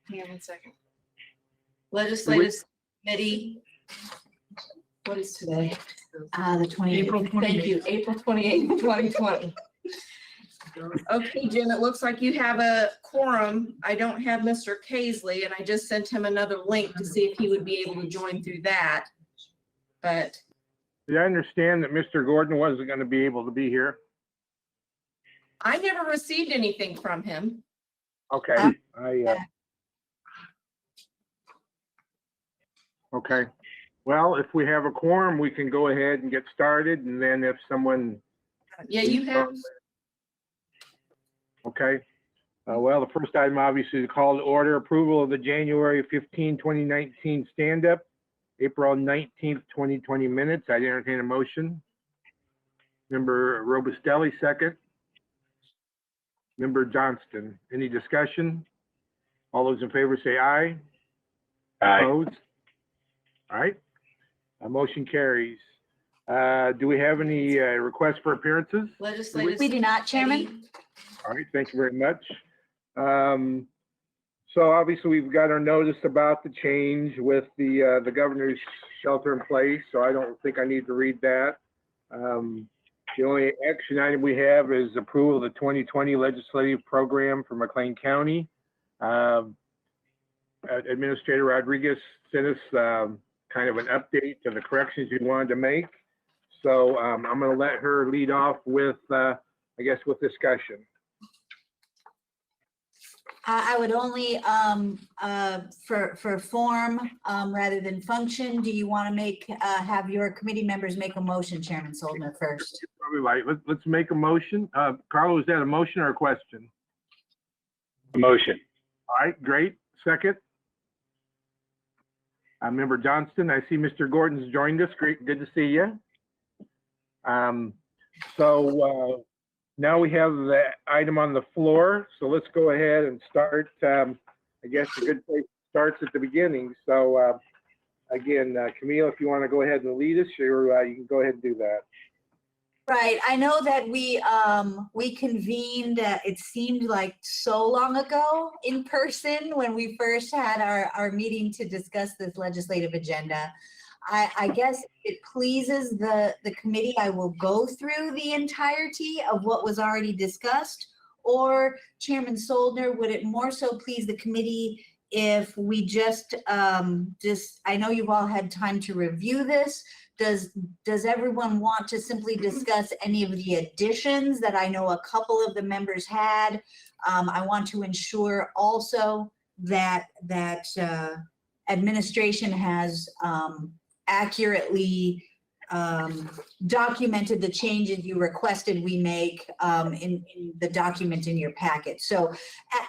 hang on 1 second. Legislative Committee. What is today? The 28th. Thank you. April 28th, 2020. Okay, Jim, it looks like you have a quorum. I don't have Mr. Paisley, and I just sent him another link to see if he would be able to join through that. But did I understand that Mr. Gordon wasn't going to be able to be here? I never received anything from him. Okay. Okay. Well, if we have a quorum, we can go ahead and get started, and then if someone. Yeah, you have. Okay. Well, the first item obviously is call to order approval of the January 15, 2019 stand-up, April 19th, 2020 minutes. I entertain a motion. Member Robustelli, second. Member Johnston, any discussion? All those in favor say aye. Aye. Opposed? All right. Motion carries. Do we have any requests for appearances? Legislative. We do not, Chairman. All right, thank you very much. So obviously we've got our notice about the change with the governor's shelter in place, so I don't think I need to read that. The only action item we have is approval of the 2020 legislative program for McLean County. Administrator Rodriguez sent us kind of an update to the corrections you wanted to make. So I'm going to let her lead off with, I guess, with discussion. I would only, for form rather than function, do you want to make, have your committee members make a motion, Chairman Soldner, first? Probably right. Let's make a motion. Carlo, is that a motion or a question? A motion. All right, great. Second. Member Johnston, I see Mr. Gordon's joined us. Great, good to see you. Now we have the item on the floor, so let's go ahead and start. I guess a good place starts at the beginning. So again, Camille, if you want to go ahead and lead us, or you can go ahead and do that. Right. I know that we convened, it seemed like so long ago in person when we first had our meeting to discuss this legislative agenda. I guess if it pleases the committee, I will go through the entirety of what was already discussed. Or Chairman Soldner, would it more so please the committee if we just, I know you've all had time to review this. Does everyone want to simply discuss any of the additions that I know a couple of the members had? I want to ensure also that administration has accurately documented the changes you requested we make in the document in your packet. So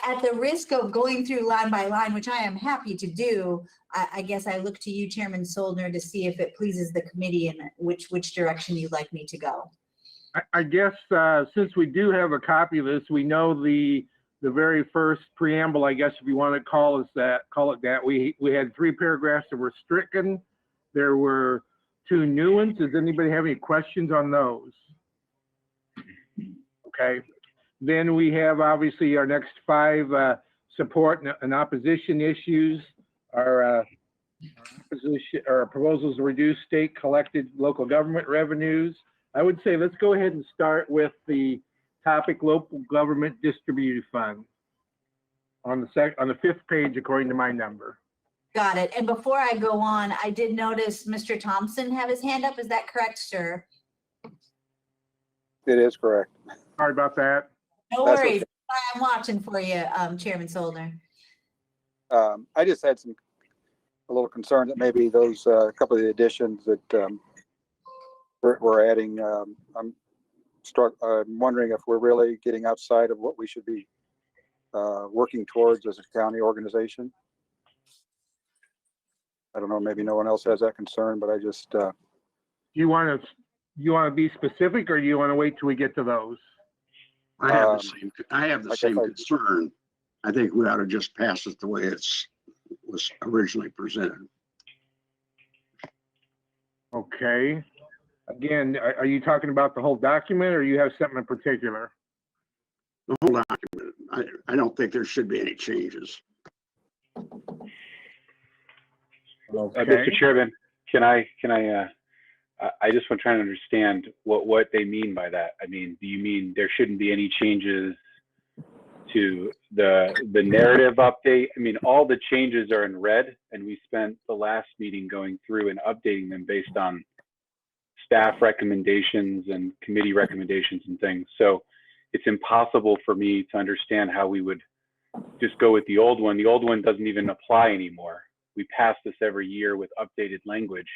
at the risk of going through line by line, which I am happy to do, I guess I look to you, Chairman Soldner, to see if it pleases the committee and which direction you'd like me to go. I guess since we do have a copy of this, we know the very first preamble, I guess if you want to call it that, we had 3 paragraphs that were stricken. There were 2 new ones. Does anybody have any questions on those? Okay. Then we have obviously our next 5 support and opposition issues. Our proposals to reduce state collected local government revenues. I would say let's go ahead and start with the topic local government distributed fund on the 5th page according to my number. Got it. And before I go on, I did notice Mr. Thompson have his hand up. Is that correct, sir? It is correct. Sorry about that. No worries. I'm watching for you, Chairman Soldner. I just had a little concern that maybe those couple of the additions that we're adding. I'm wondering if we're really getting outside of what we should be working towards as a county organization. I don't know, maybe no one else has that concern, but I just. You want to be specific, or do you want to wait till we get to those? I have the same concern. I think we ought to just pass it the way it was originally presented. Okay. Again, are you talking about the whole document, or you have something in particular? The whole document. I don't think there should be any changes. Okay. Mr. Chairman, I just want to try to understand what they mean by that. I mean, do you mean there shouldn't be any changes to the narrative update? I mean, all the changes are in red, and we spent the last meeting going through and updating them based on staff recommendations and committee recommendations and things. So it's impossible for me to understand how we would just go with the old one. The old one doesn't even apply anymore. We pass this every year with updated language.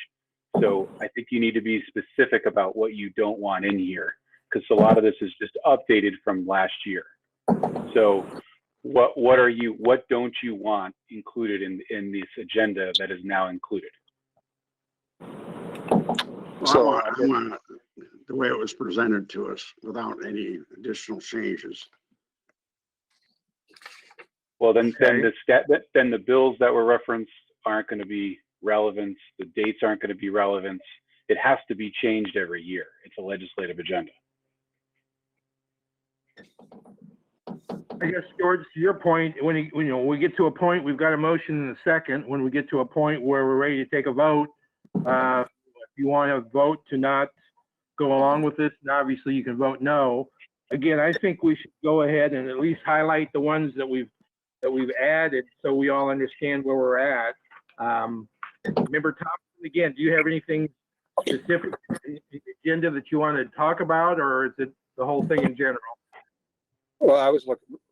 So I think you need to be specific about what you don't want in here, because a lot of this is just updated from last year. So what don't you want included in this agenda that is now included? Well, I want the way it was presented to us without any additional changes. Well, then Okay. then the bills that were referenced aren't going to be relevant. The dates aren't going to be relevant. It has to be changed every year. It's a legislative agenda. I guess, George, to your point, when we get to a point, we've got a motion and a second. When we get to a point where we're ready to take a vote, if you want to vote to not go along with this, and obviously you can vote no. Again, I think we should go ahead and at least highlight the ones that we've added so we all understand where we're at. Member Thompson, again, do you have anything specific in the agenda that you want to talk about, or is it the whole thing in general? Well, I was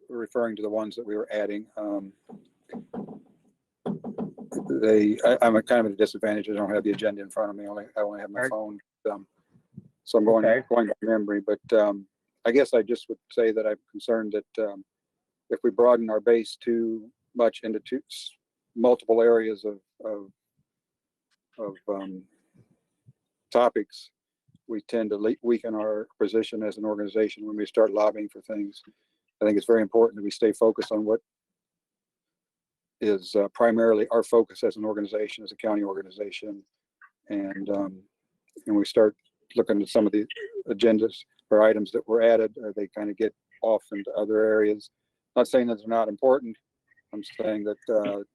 referring to the ones that we were adding. I'm a kind of at a disadvantage. I don't have the agenda in front of me. I only have my phone. So I'm going by memory. But I guess I just would say that I'm concerned that if we broaden our base too much into multiple areas of topics, we tend to weaken our position as an organization when we start lobbying for things. I think it's very important that we stay focused on what is primarily our focus as an organization, as a county organization. And we start looking at some of the agendas or items that were added, they kind of get off into other areas. Not saying that they're not important. I'm saying that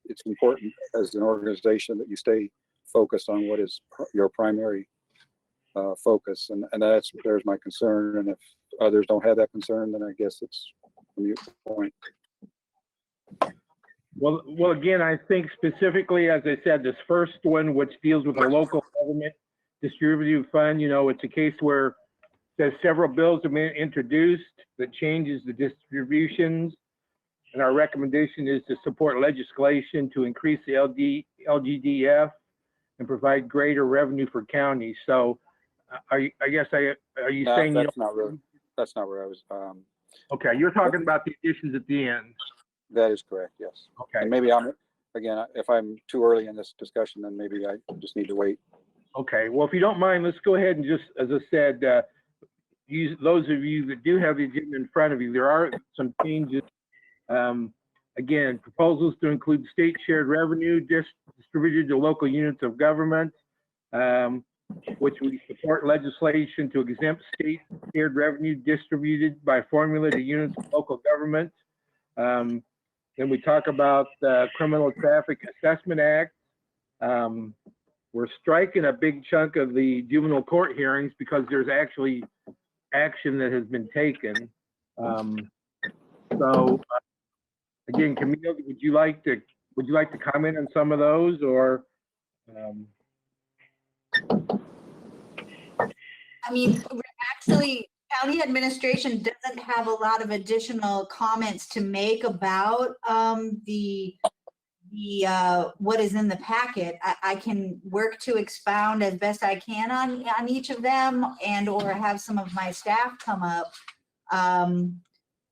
it's important as an organization that you stay focused on what is your primary focus, and there's my concern. And if others don't have that concern, then I guess it's a moot point. Well, again, I think specifically, as I said, this first one, which deals with the local government distributive fund, it's a case where there's several bills have been introduced that changes the distributions. And our recommendation is to support legislation to increase the LGDF and provide greater revenue for counties. So are you saying that's not where I was. Okay, you're talking about the additions at the end. That is correct, yes. Okay. And maybe if I'm too early in this discussion, then maybe I just need to wait. Okay, well, if you don't mind, let's go ahead and just, as I said, those of you that do have the agenda in front of you, there are some changes. Again, proposals to include state shared revenue distributed to local units of government, which we support legislation to exempt state shared revenue distributed by formula to units of local government. Then we talk about the Criminal Traffic Assessment Act. We're striking a big chunk of the juvenile court hearings because there's actually action that has been taken. Again, Camille, would you like to comment on some of those, or? I mean, actually, county administration doesn't have a lot of additional comments to make about what is in the packet. I can work to expound as best I can on each of them, and or have some of my staff come up.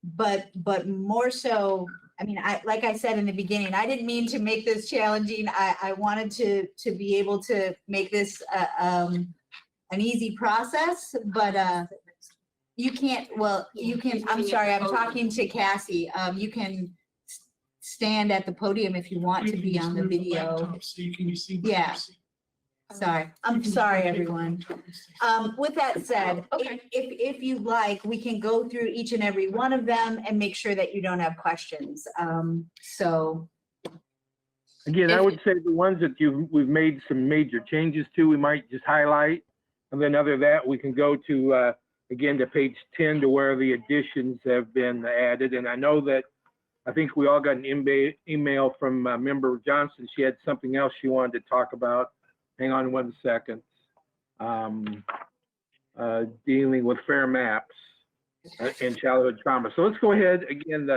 But more so, I mean, like I said in the beginning, I didn't mean to make this challenging. I wanted to be able to make this an easy process, but you can't, I'm sorry, I'm talking to Cassie. You can stand at the podium if you want to be on the video. So you can see. Yeah. Sorry, I'm sorry, everyone. With that said, if you'd like, we can go through each and every one of them and make sure that you don't have questions. So Again, I If- would say the ones that we've made some major changes to, we might just highlight. And then other than that, we can go to, again, to page 10 to where the additions have been added. And I know that, I think we all got an email from Member Johnson. She had something else she wanted to talk about. Hang on one second. Dealing with fair maps and childhood trauma. So let's go ahead again.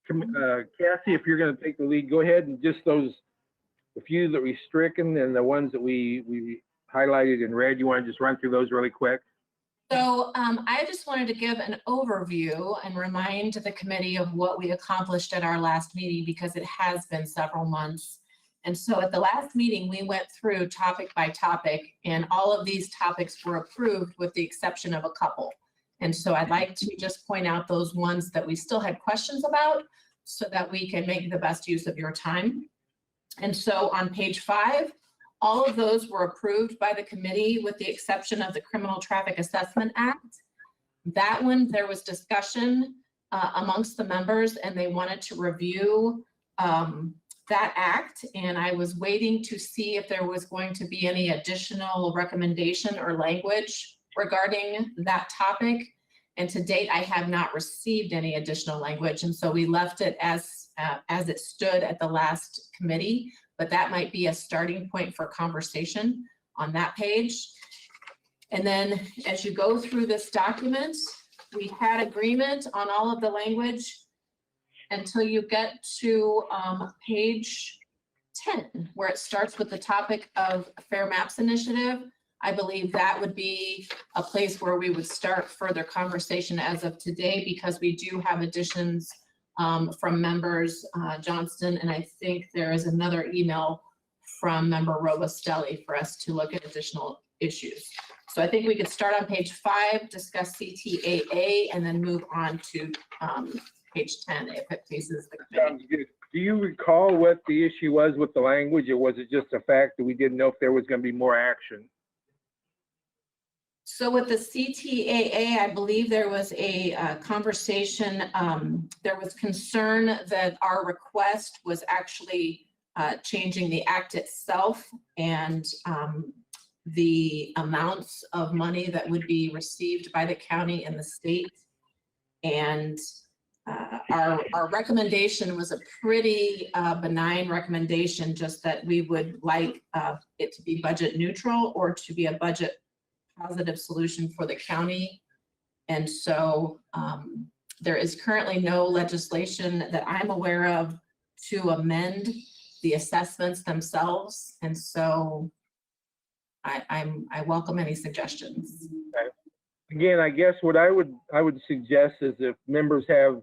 Cassie, if you're going to take the lead, go ahead and just the few that we stricken and the ones that we highlighted in red. You want to just run through those really quick? So I just wanted to give an overview and remind the committee of what we accomplished at our last meeting, because it has been several months. And so at the last meeting, we went through topic by topic, and all of these topics were approved with the exception of a couple. And so I'd like to just point out those ones that we still had questions about so that we can make the best use of your time. And so on page 5, all of those were approved by the committee with the exception of the Criminal Traffic Assessment Act. That one, there was discussion amongst the members, and they wanted to review that act. And I was waiting to see if there was going to be any additional recommendation or language regarding that topic. And to date, I have not received any additional language. And so we left it as it stood at the last committee, but that might be a starting point for conversation on that page. And then as you go through this document, we had agreement on all of the language until you get to page 10, where it starts with the topic of Fair Maps Initiative. I believe that would be a place where we would start further conversation as of today, because we do have additions from members Johnston, and I think there is another email from member Robostelli for us to look at additional issues. So I think we could start on page 5, discuss CTAA, and then move on to page 10 if it pleases the committee. Sounds good. Do you recall what the issue was with the language, or was it just a fact that we didn't know if there was going to be more action? So with the CTAA, I believe there was a conversation. There was concern that our request was actually changing the act itself and the amounts of money that would be received by the county and the state. And our recommendation was a pretty benign recommendation, just that we would like it to be budget neutral or to be a budget positive solution for the county. And so there is currently no legislation that I'm aware of to amend the assessments themselves. And so I welcome any suggestions. Again, I guess what I would suggest is if members have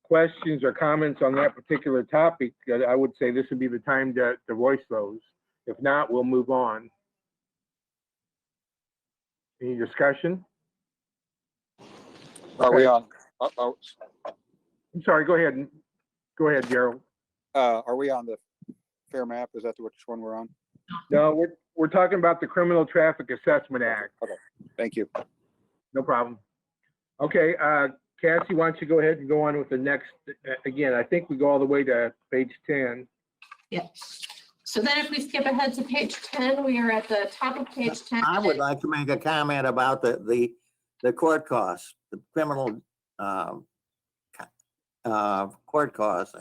questions or comments on that particular topic, I would say this would be the time to voice those. If not, we'll move on. Any discussion? Are we on, I'm sorry, go ahead. Go ahead, Gerald. are we on the fair map? Is that which one we're on? No, we're talking about the Criminal Traffic Assessment Act. Okay, thank you. No problem. Okay, Cassie, why don't you go ahead and go on with the next, again, I think we go all the way to page 10. Yep. So then if we skip ahead to page 10, we are at the top of page 10. I would like to make a comment about the court costs, the criminal court costs.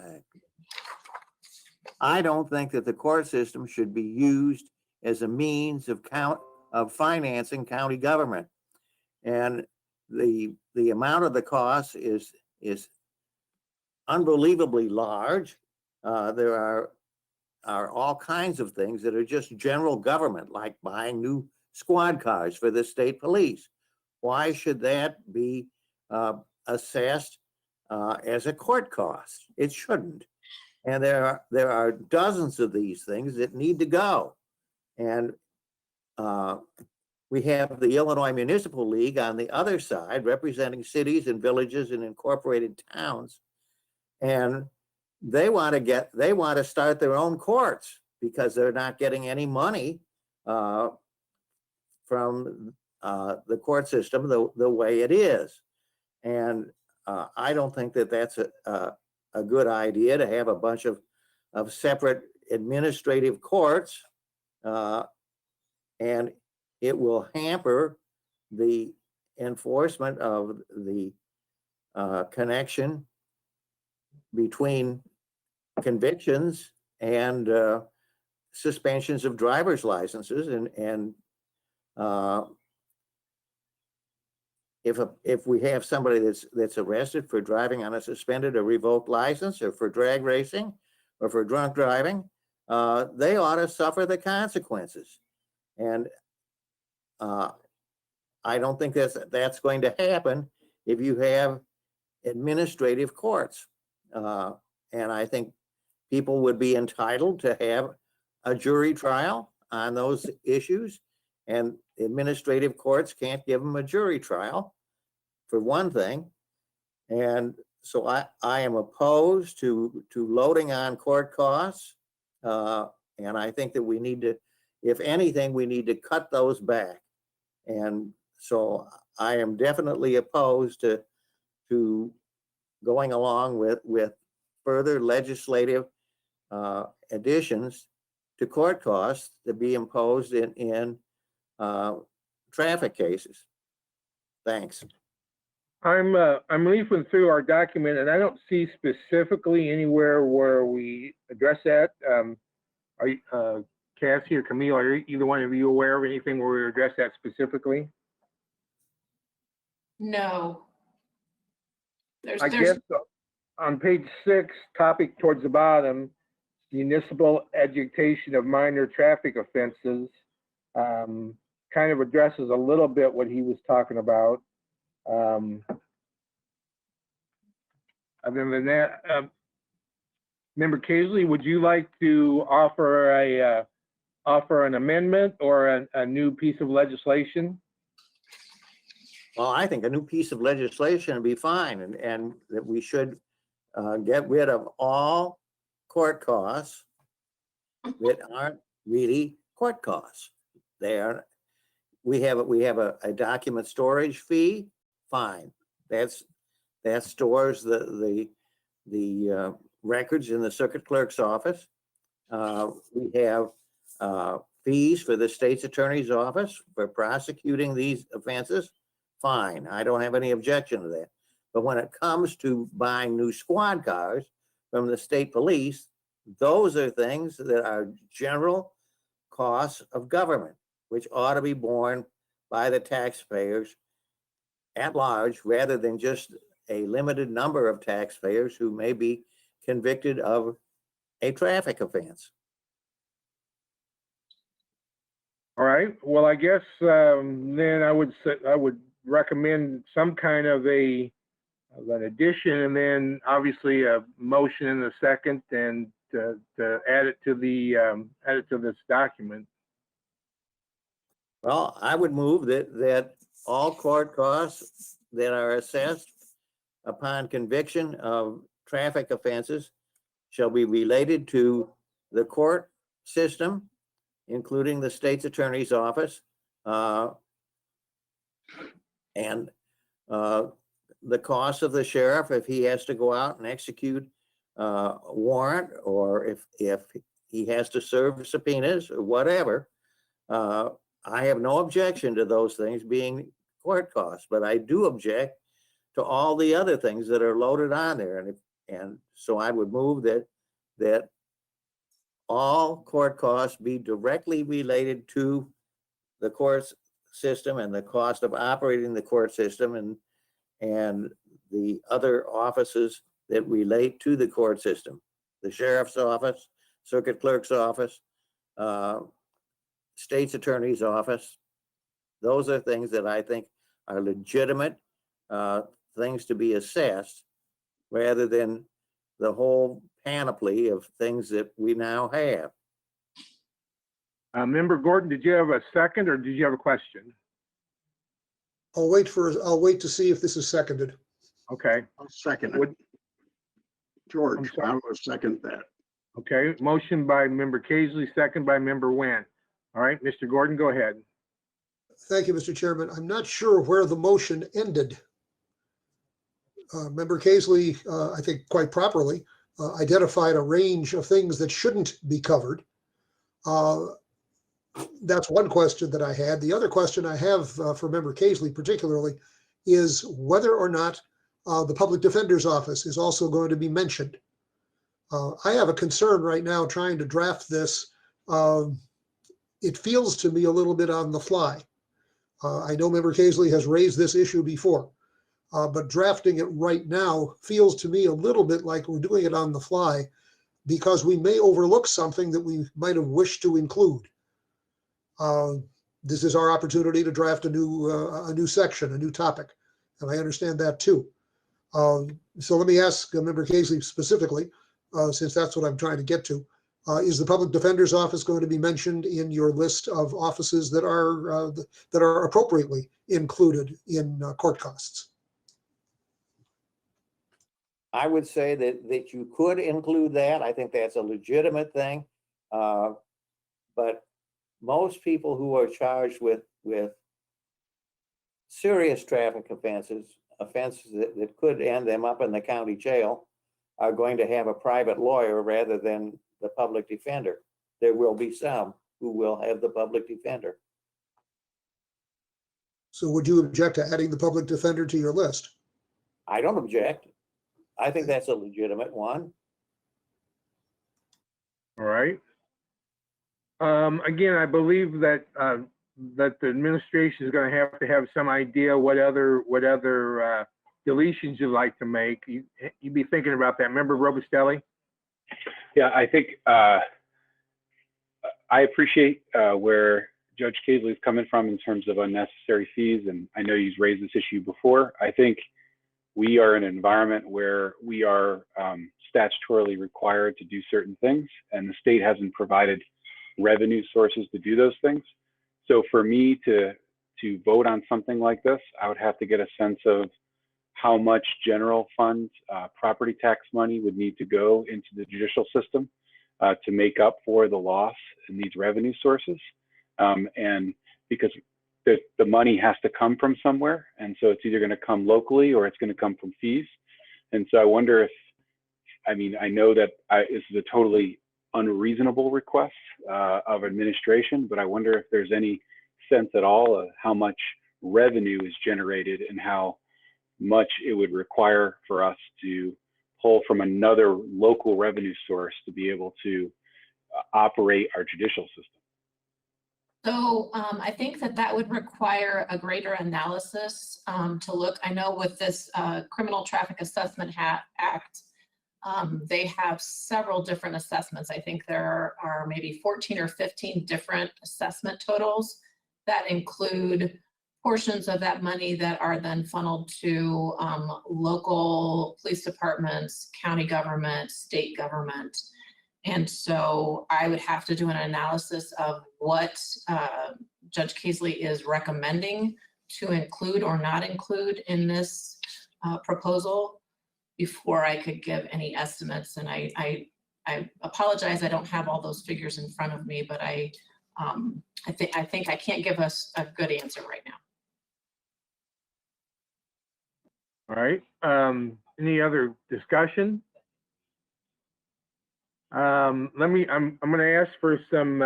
I don't think that the court system should be used as a means of financing county government. And the amount of the cost is unbelievably large. There are all kinds of things that are just general government, like buying new squad cars for the state police. Why should that be assessed as a court cost? It shouldn't. And there are dozens of these things that need to go. And we have the Illinois Municipal League on the other side, representing cities and villages and incorporated towns. And they want to start their own courts because they're not getting any money from the court system the way it is. And I don't think that that's a good idea to have a bunch of separate administrative courts, and it will hamper the enforcement of the connection between convictions and suspensions of driver's licenses, and if we have somebody that's arrested for driving on a suspended or revoked license, or for drag racing, or for drunk driving, they ought to suffer the consequences. And I don't think that's going to happen if you have administrative courts. And I think people would be entitled to have a jury trial on those issues, and administrative courts can't give them a jury trial, for one thing. And so I am opposed to loading on court costs. And I think that we need to, if anything, we need to cut those back. And so I am definitely opposed to going along with further legislative additions to court costs to be imposed in traffic cases. Thanks. I'm leafing through our document, and I don't see specifically anywhere where we address that. Are you, Cassie or Camille, are either one of you aware of anything where we address that specifically? No. I guess on page 6, topic towards the bottom, municipal education of minor traffic offenses, kind of addresses a little bit what he was talking about. Other than that, Member Casely, would you like to offer an amendment or a new piece of legislation? Well, I think a new piece of legislation would be fine, and that we should get rid of all court costs that aren't really court costs. We have a document storage fee, fine. That stores the records in the circuit clerk's office. We have fees for the state's attorney's office for prosecuting these offenses. Fine, I don't have any objection to that. But when it comes to buying new squad cars from the state police, those are things that are general costs of government, which ought to be borne by the taxpayers at large, rather than just a limited number of taxpayers who may be convicted of a traffic offense. All right, well, I guess then I would recommend some kind of an addition, and then obviously a motion in a second, and to add it to this document. Well, I would move that all court costs that are assessed upon conviction of traffic offenses shall be related to the court system, including the state's attorney's office, and the cost of the sheriff if he has to go out and execute a warrant, or if he has to serve subpoenas or whatever. I have no objection to those things being court costs, but I do object to all the other things that are loaded on there. And so I would move that all court costs be directly related to the court system and the cost of operating the court system, and the other offices that relate to the court system, the sheriff's office, circuit clerk's office, state's attorney's office. Those are things that I think are legitimate things to be assessed, rather than the whole panoply of things that we now have. Member Gordon, did you have a second, or did you have a question? I'll wait to see if this is seconded. Okay. I'll second Would- it. George, I'm sorry. I will second that. Okay, motion by Member Casely, second by Member Nguyen. All right, Mr. Gordon, go ahead. Thank you, Mr. Chairman. I'm not sure where the motion ended. Member Casely, I think quite properly, identified a range of things that shouldn't be covered. That's one question that I had. The other question I have for Member Casely particularly is whether or not the Public Defender's Office is also going to be mentioned. I have a concern right now trying to draft this. It feels to me a little bit on the fly. I know Member Casely has raised this issue before, but drafting it right now feels to me a little bit like we're doing it on the fly because we may overlook something that we might have wished to include. This is our opportunity to draft a new section, a new topic, and I understand that too. So let me ask Member Casely specifically, since that's what I'm trying to get to. Is the Public Defender's Office going to be mentioned in your list of offices that are appropriately included in court costs? I would say that you could include that. I think that's a legitimate thing. But most people who are charged with serious traffic offenses that could end them up in the county jail are going to have a private lawyer rather than the public defender. There will be some who will have the public defender. So would you object to adding the public defender to your list? I don't object. I think that's a legitimate one. All right. Again, I believe that that the administration is going to have some idea what other deletions you'd like to make. You'd be thinking about that. Member Robustelli? Yeah, I think I appreciate where Judge Casely is coming from in terms of unnecessary fees, and I know he's raised this issue before. I think we are in an environment where we are statutorily required to do certain things, and the state hasn't provided revenue sources to do those things. So for me to vote on something like this, I would have to get a sense of how much general fund property tax money would need to go into the judicial system to make up for the loss in these revenue sources. And because the money has to come from somewhere, and so it's either going to come locally or it's going to come from fees. And so I wonder if, I mean, I know that this is a totally unreasonable request of administration, but I wonder if there's any sense at all of how much revenue is generated and how much it would require for us to pull from another local revenue source to be able to operate our judicial system. So I think that would require a greater analysis to look. I know with this Criminal Traffic Assessment Act, they have several different assessments. I think there are maybe 14 or 15 different assessment totals that include portions of that money that are then funneled to local police departments, county government, state government. And so I would have to do an analysis of what Judge Casely is recommending to include or not include in this proposal before I could give any estimates. And I apologize, I don't have all those figures in front of me, but I think I can't give us a good answer right now. All right. Any other discussion? I'm going to ask for some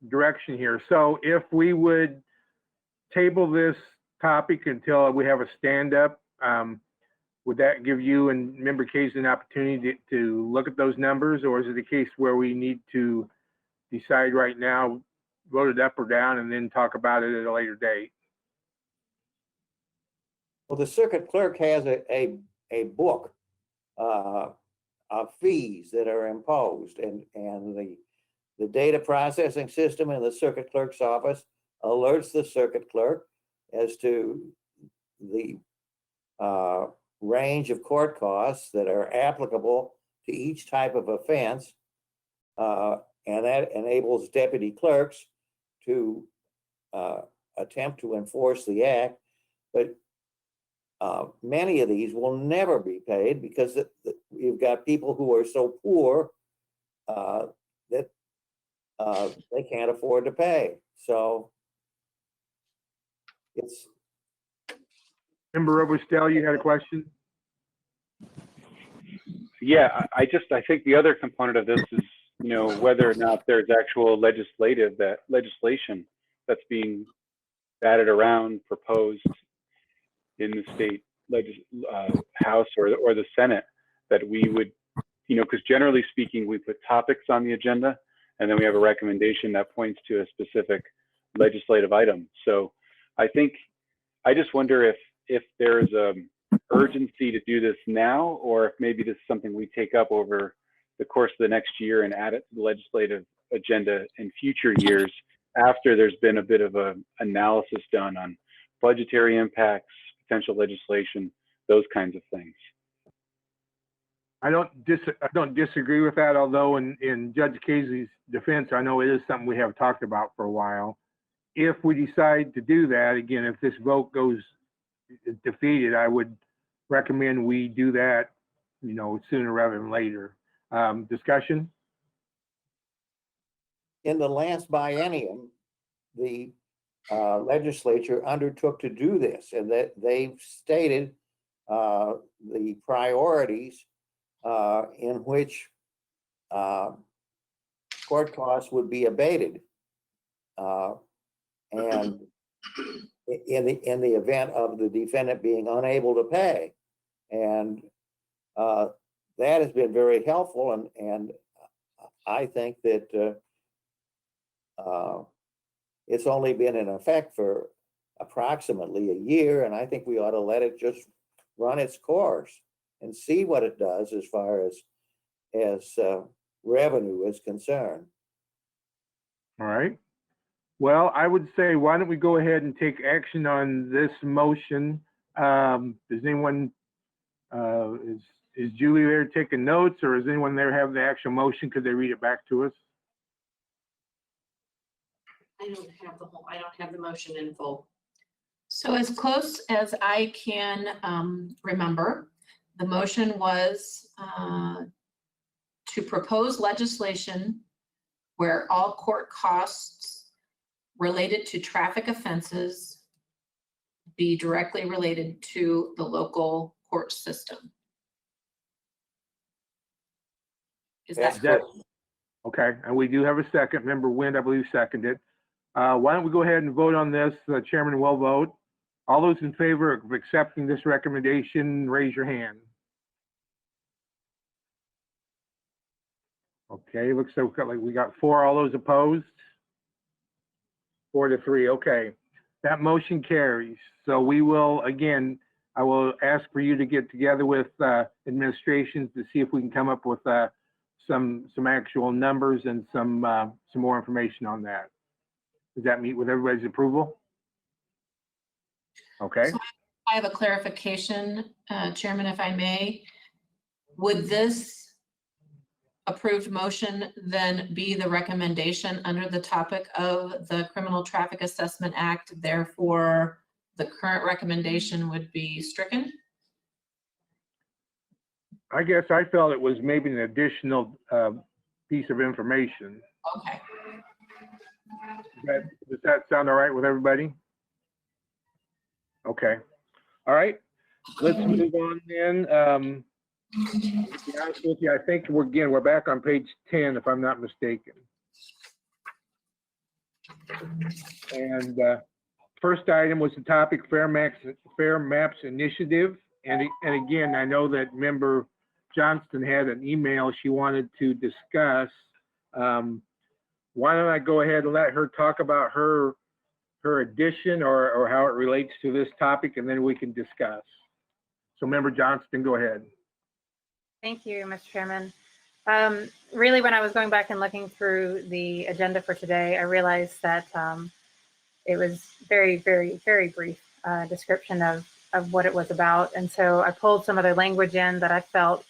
direction here. So if we would table this topic until we have a stand-up, would that give you and Member Casey an opportunity to look at those numbers, or is it a case where we need to decide right now, vote it up or down, and then talk about it at a later date? Well, the circuit clerk has a book of fees that are imposed, and the data processing system in the circuit clerk's office alerts the circuit clerk as to the range of court costs that are applicable to each type of offense, and that enables deputy clerks to attempt to enforce the act. But many of these will never be paid because you've got people who are so poor that they can't afford to pay. So it's. Member Robustel, you had a question? Yeah, I think the other component of this is, whether or not there's actual legislation that's being batted around, proposed in the state House or the Senate, that we would, because generally speaking, we put topics on the agenda and then we have a recommendation that points to a specific legislative item. So I just wonder if there's urgency to do this now, or if maybe this is something we take up over the course of the next year and add it to the legislative agenda in future years after there's been a bit of an analysis done on budgetary impacts, potential legislation, those kinds of things. I don't disagree with that, although in Judge Casey's defense, I know it is something we have talked about for a while. If we decide to do that, again, if this vote goes defeated, I would recommend we do that, sooner rather than later. Discussion? In the last biennium, the legislature undertook to do this, and that they've stated the priorities in which court costs would be abated. And in the event of the defendant being unable to pay. And that has been very helpful, and I think that it's only been in effect for approximately a year, and I think we ought to let it just run its course and see what it does as far as revenue is concerned. All right. Well, I would say, why don't we go ahead and take action on this motion? Does anyone, is Julie there taking notes, or is anyone there have the actual motion? Could they read it back to us? I don't have the motion in full. So as close as I can remember, the motion was to propose legislation where all court costs related to traffic offenses be directly related to the local court system. Is that correct? Okay, and we do have a second. Member Wind, I believe, seconded. Why don't we go ahead and vote on this? The chairman will vote. All those in favor of accepting this recommendation, raise your hand. Okay, looks like we got 4. All those opposed? 4-3. Okay, that motion carries. So we will, again, I will ask for you to get together with administrations to see if we can come up with some actual numbers and some more information on that. Does that meet with everybody's approval? Okay. So I have a clarification, Chairman, if I may. Would this approved motion then be the recommendation under the topic of the Criminal Traffic Assessment Act? Therefore, the current recommendation would be stricken? I guess I felt it was maybe an additional piece of information. Okay. Does that sound all right with everybody? Okay. All right. Let's move on then. To be honest with you, I think we're back on page 10, if I'm not mistaken. And first item was the topic Fair Maps Initiative. And again, I know that member Johnston had an email she wanted to discuss. Why don't I go ahead and let her talk about her addition or how it relates to this topic, and then we can discuss. So member Johnston, go ahead. Thank you, Mr. Chairman. Really, when I was going back and looking through the agenda for today, I realized that it was very, very, very brief description of what it was about. And so I pulled some other language in that I felt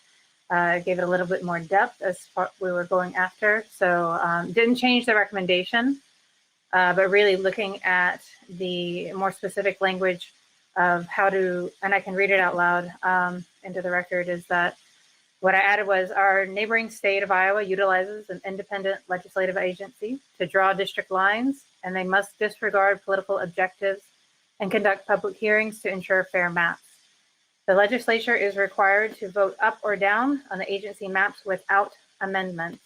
gave it a little bit more depth as far we were going after. So didn't change the recommendation, but really looking at the more specific language of how to, and I can read it out loud into the record, is that what I added was our neighboring state of Iowa utilizes an independent legislative agency to draw district lines, and they must disregard political objectives and conduct public hearings to ensure fair maps. The legislature is required to vote up or down on the agency maps without amendments.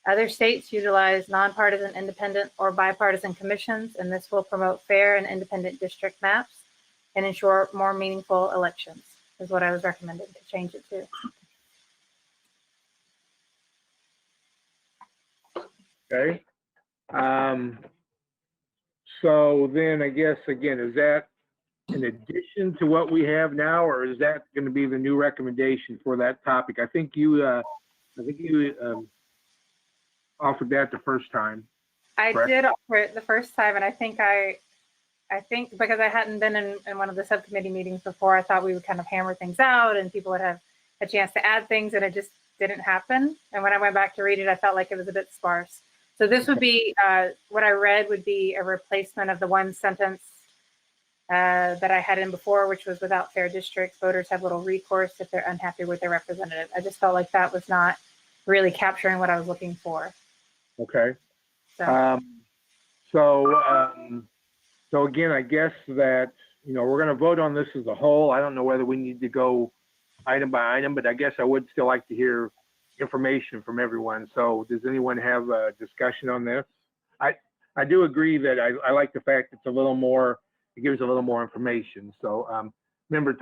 Other states utilize nonpartisan, independent, or bipartisan commissions, and this will promote fair and independent district maps and ensure more meaningful elections, is what I was recommending to change it to. Okay. So then I guess, again, is that in addition to what we have now, or is that going to be the new recommendation for that topic? I think you offered that the first time. I Correct. did offer it the first time, and I think because I hadn't been in one of the subcommittee meetings before, I thought we would kind of hammer things out and people would have a chance to add things, and it just didn't happen. And when I went back to read it, I felt like it was a bit sparse. So this would be, what I read would be a replacement of the one sentence that I had in before, which was without fair districts, voters have little recourse if they're unhappy with their representative. I just felt like that was not really capturing what I was looking for. Okay. So, So again, I guess that, we're going to vote on this as a whole. I don't know whether we need to go item by item, but I guess I would still like to hear information from everyone. So does anyone have a discussion on this? I do agree that I like the fact it's a little more, it gives a little more information. So member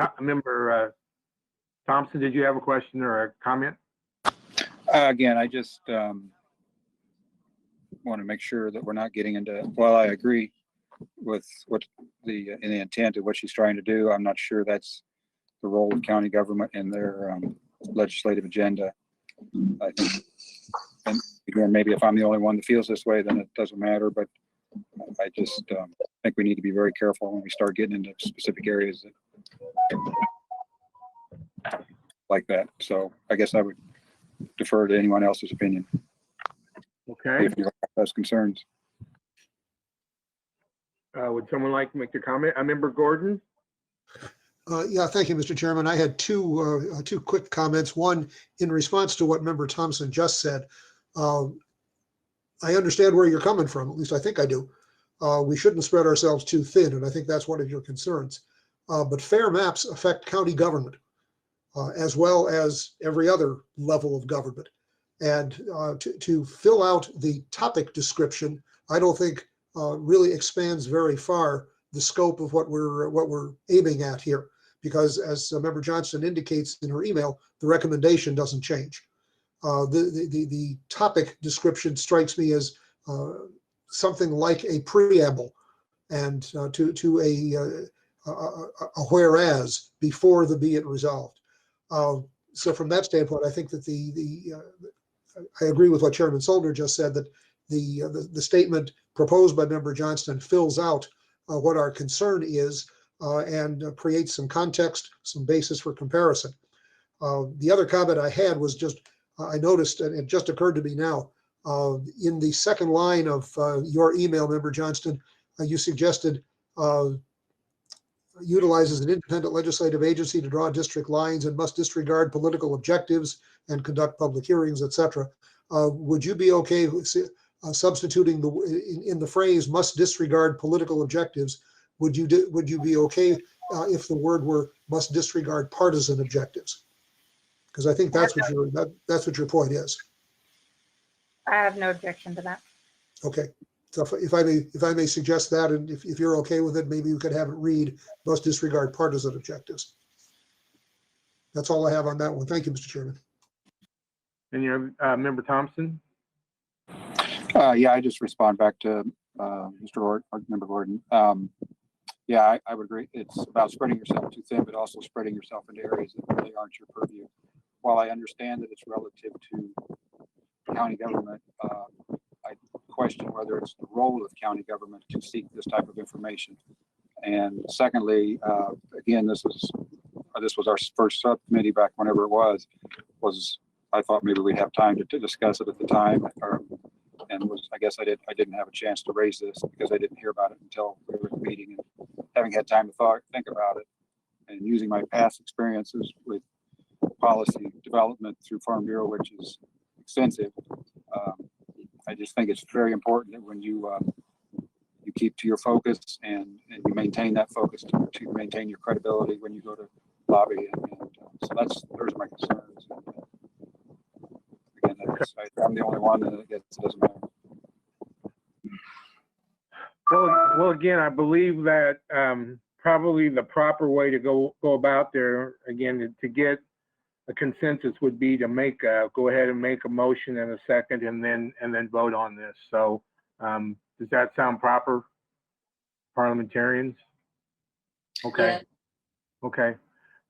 Thompson, did you have a question or a comment? Again, I just want to make sure that we're not getting into, while I agree with what the intent of what she's trying to do, I'm not sure that's the role of county government in their legislative agenda. I think, and again, maybe if I'm the only one that feels this way, then it doesn't matter, but I just think we need to be very careful when we start getting into specific areas that, like that. So I guess I would defer to anyone else's opinion. Okay. If you have those concerns. Would someone like to make a comment? Member Gordon? Yeah, thank you, Mr. Chairman. I had two quick comments. One, in response to what Member Thompson just said. I understand where you're coming from, at least I think I do. We shouldn't spread ourselves too thin, and I think that's one of your concerns. But fair maps affect county government, as well as every other level of government. And to fill out the topic description, I don't think really expands very far the scope of what we're aiming at here. Because as Member Johnston indicates in her email, the recommendation doesn't change. The topic description strikes me as something like a preamble and to a whereas before the be it resolved. So from that standpoint, I think that I agree with what Chairman Solder just said, that the statement proposed by Member Johnston fills out what our concern is and creates some context, some basis for comparison. The other comment I had was just, I noticed, and it just occurred to me now, in the second line of your email, Member Johnston, you suggested utilizes an independent legislative agency to draw district lines and must disregard political objectives and conduct public hearings, etc. Would you be okay with substituting in the phrase "must disregard political objectives"? Would you be okay if the word were "must disregard partisan objectives"? Because I think that's what your point is. I have no objection to that. Okay. So if I may suggest that, and if you're okay with it, maybe you could have it read "must disregard partisan objectives." That's all I have on that one. Thank you, Mr. Chairman. And your Member Thompson? Yeah, I just respond back to Mr. Gordon, Member Gordon. Yeah, I would agree. It's about spreading yourself too thin, but also spreading yourself into areas that really aren't your purview. While I understand that it's relative to county government, I question whether it's the role of county government to seek this type of information. And secondly, again, this was our first subcommittee back whenever it was I thought maybe we'd have time to discuss it at the time, I guess I didn't have a chance to raise this because I didn't hear about it until we were at the meeting, and having had time to think about it, and using my past experiences with policy development through Farm Bureau, which is extensive. I just think it's very important that when you keep to your focus and you maintain that focus to maintain your credibility when you go to lobby. And so those are my concerns. Again, I'm the only one, and it doesn't matter. Well, again, I believe that probably the proper way to go about there, again, to get a consensus would be to go ahead and make a motion and a second and then vote on this. So does that sound proper, parliamentarians? Okay. Yeah. Okay.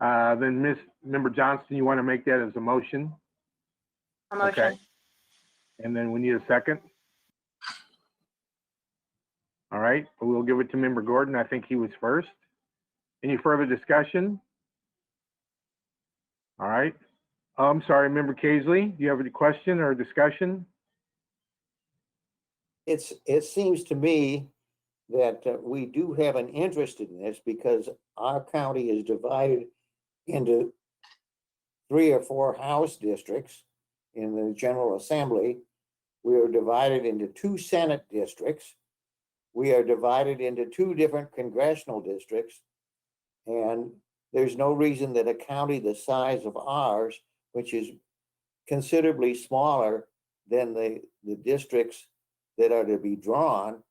Then Member Johnston, you want to make that as a motion? A motion. Okay. And then we need a second. All right, we'll give it to Member Gordon. I think he was first. Any further discussion? All right. Oh, I'm sorry, Member Kaisley, do you have a question or a discussion? It seems to me that we do have an interest in this because our county is divided into 3 or 4 House districts in the General Assembly. We are divided into 2 Senate districts. We are divided into 2 different congressional districts. And there's no reason that a county the size of ours, which is considerably smaller than the districts that are to be drawn,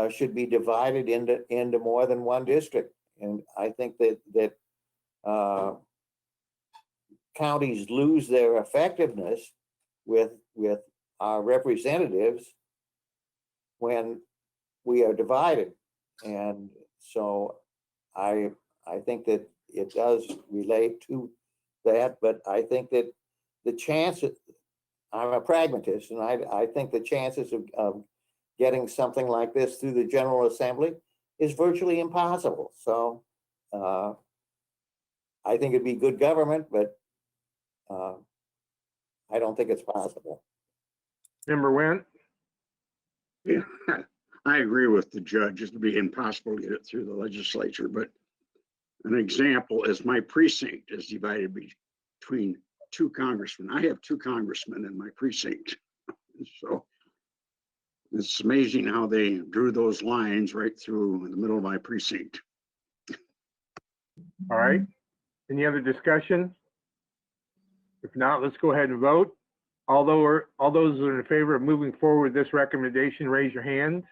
should be divided into more than 1 district. And I think that counties lose their effectiveness with our representatives when we are divided. And so I think that it does relate to that, but I think that the chances, I'm a pragmatist, and I think the chances of getting something like this through the General Assembly is virtually impossible. So I think it'd be good government, but I don't think it's possible. Member Went? Yeah, I agree with the judge. It'd be impossible to get it through the legislature, but an example is my precinct is divided between 2 congressmen. I have 2 congressmen in my precinct. So it's amazing how they drew those lines right through the middle of my precinct. All right. Any other discussion? If not, let's go ahead and vote. All those who are in favor of moving forward with this recommendation, raise your hand.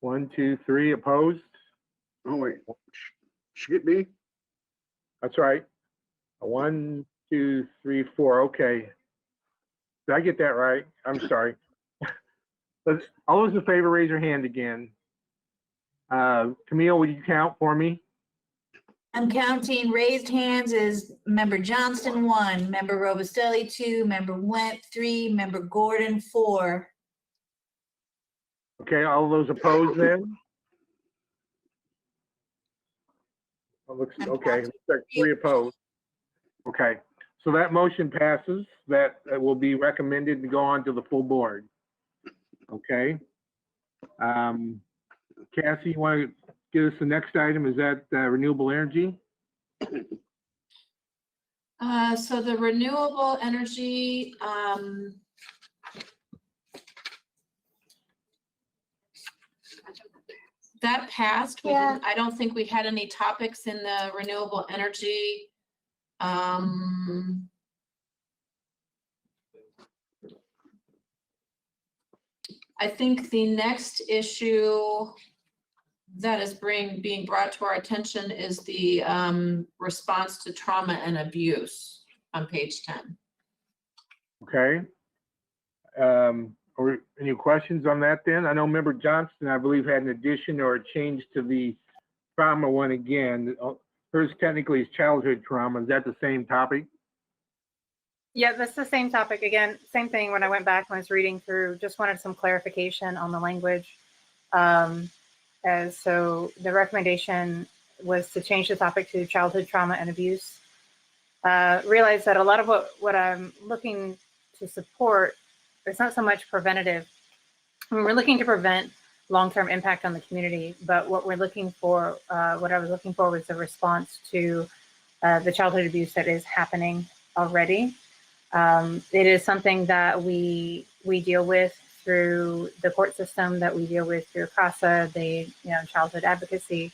1, 2, 3, opposed? Oh, wait, should me? That's right. 1, 2, 3, 4, okay. Did I get that right? I'm sorry. All those in favor, raise your hand again. Camille, would you count for me? I'm counting raised hands as Member Johnston 1, Member Robustelli 2, Member Went 3, Member Gordon 4. Okay, all those opposed then? Okay, looks like 3 opposed. Okay, so that motion passes. That will be recommended to go on to the full board. Okay. Cassie, you want to give us the next item? Is that renewable energy? So the renewable energy, that passed. Yeah. I don't think we had any topics in the renewable energy. I think the next issue that is being brought to our attention is the response to trauma and abuse on page 10. Okay. Or any questions on that then? I know Member Johnston, I believe, had an addition or a change to the trauma one again. Hers technically is childhood trauma. Is that the same topic? Yeah, that's the same topic. Again, same thing when I went back and was reading through, just wanted some clarification on the language. So the recommendation was to change the topic to childhood trauma and abuse. Realize that a lot of what I'm looking to support, it's not so much preventative. I mean, we're looking to prevent long-term impact on the community, but what we're looking for, what I was looking for was a response to the childhood abuse that is happening already. It is something that we deal with through the court system, that we deal with through CASA, the childhood advocacy.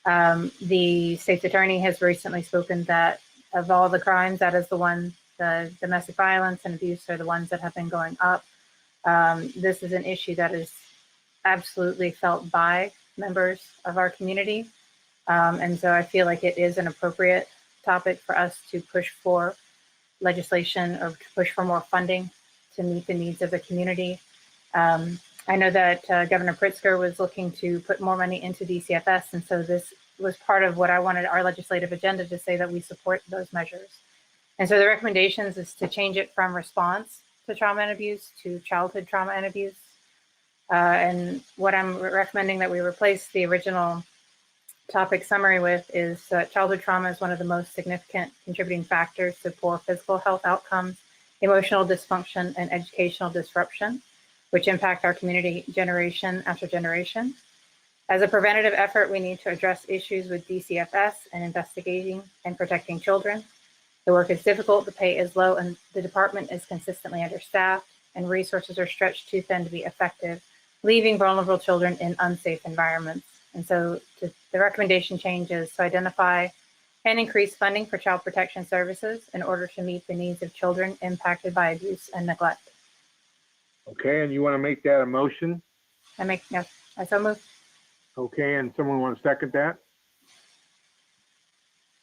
The state's attorney has recently spoken that of all the crimes, that is the one, the domestic violence and abuse are the ones that have been going up. This is an issue that is absolutely felt by members of our community. And so I feel like it is an appropriate topic for us to push for legislation or to push for more funding to meet the needs of the community. I know that Governor Pritzker was looking to put more money into DCFS, and so this was part of what I wanted our legislative agenda to say, that we support those measures. And so the recommendations is to change it from response to trauma and abuse to childhood trauma and abuse. And what I'm recommending that we replace the original topic summary with is childhood trauma is one of the most significant contributing factors to poor physical health outcomes, emotional dysfunction, and educational disruption, which impact our community generation after generation. As a preventative effort, we need to address issues with DCFS and investigating and protecting children. The work is difficult, the pay is low, and the department is consistently understaffed, and resources are stretched too thin to be effective, leaving vulnerable children in unsafe environments. And so the recommendation change is to identify and increase funding for child protection services in order to meet the needs of children impacted by abuse and neglect. Okay, and you want to make that a motion? Yes, I so move. Okay, and someone want to second that?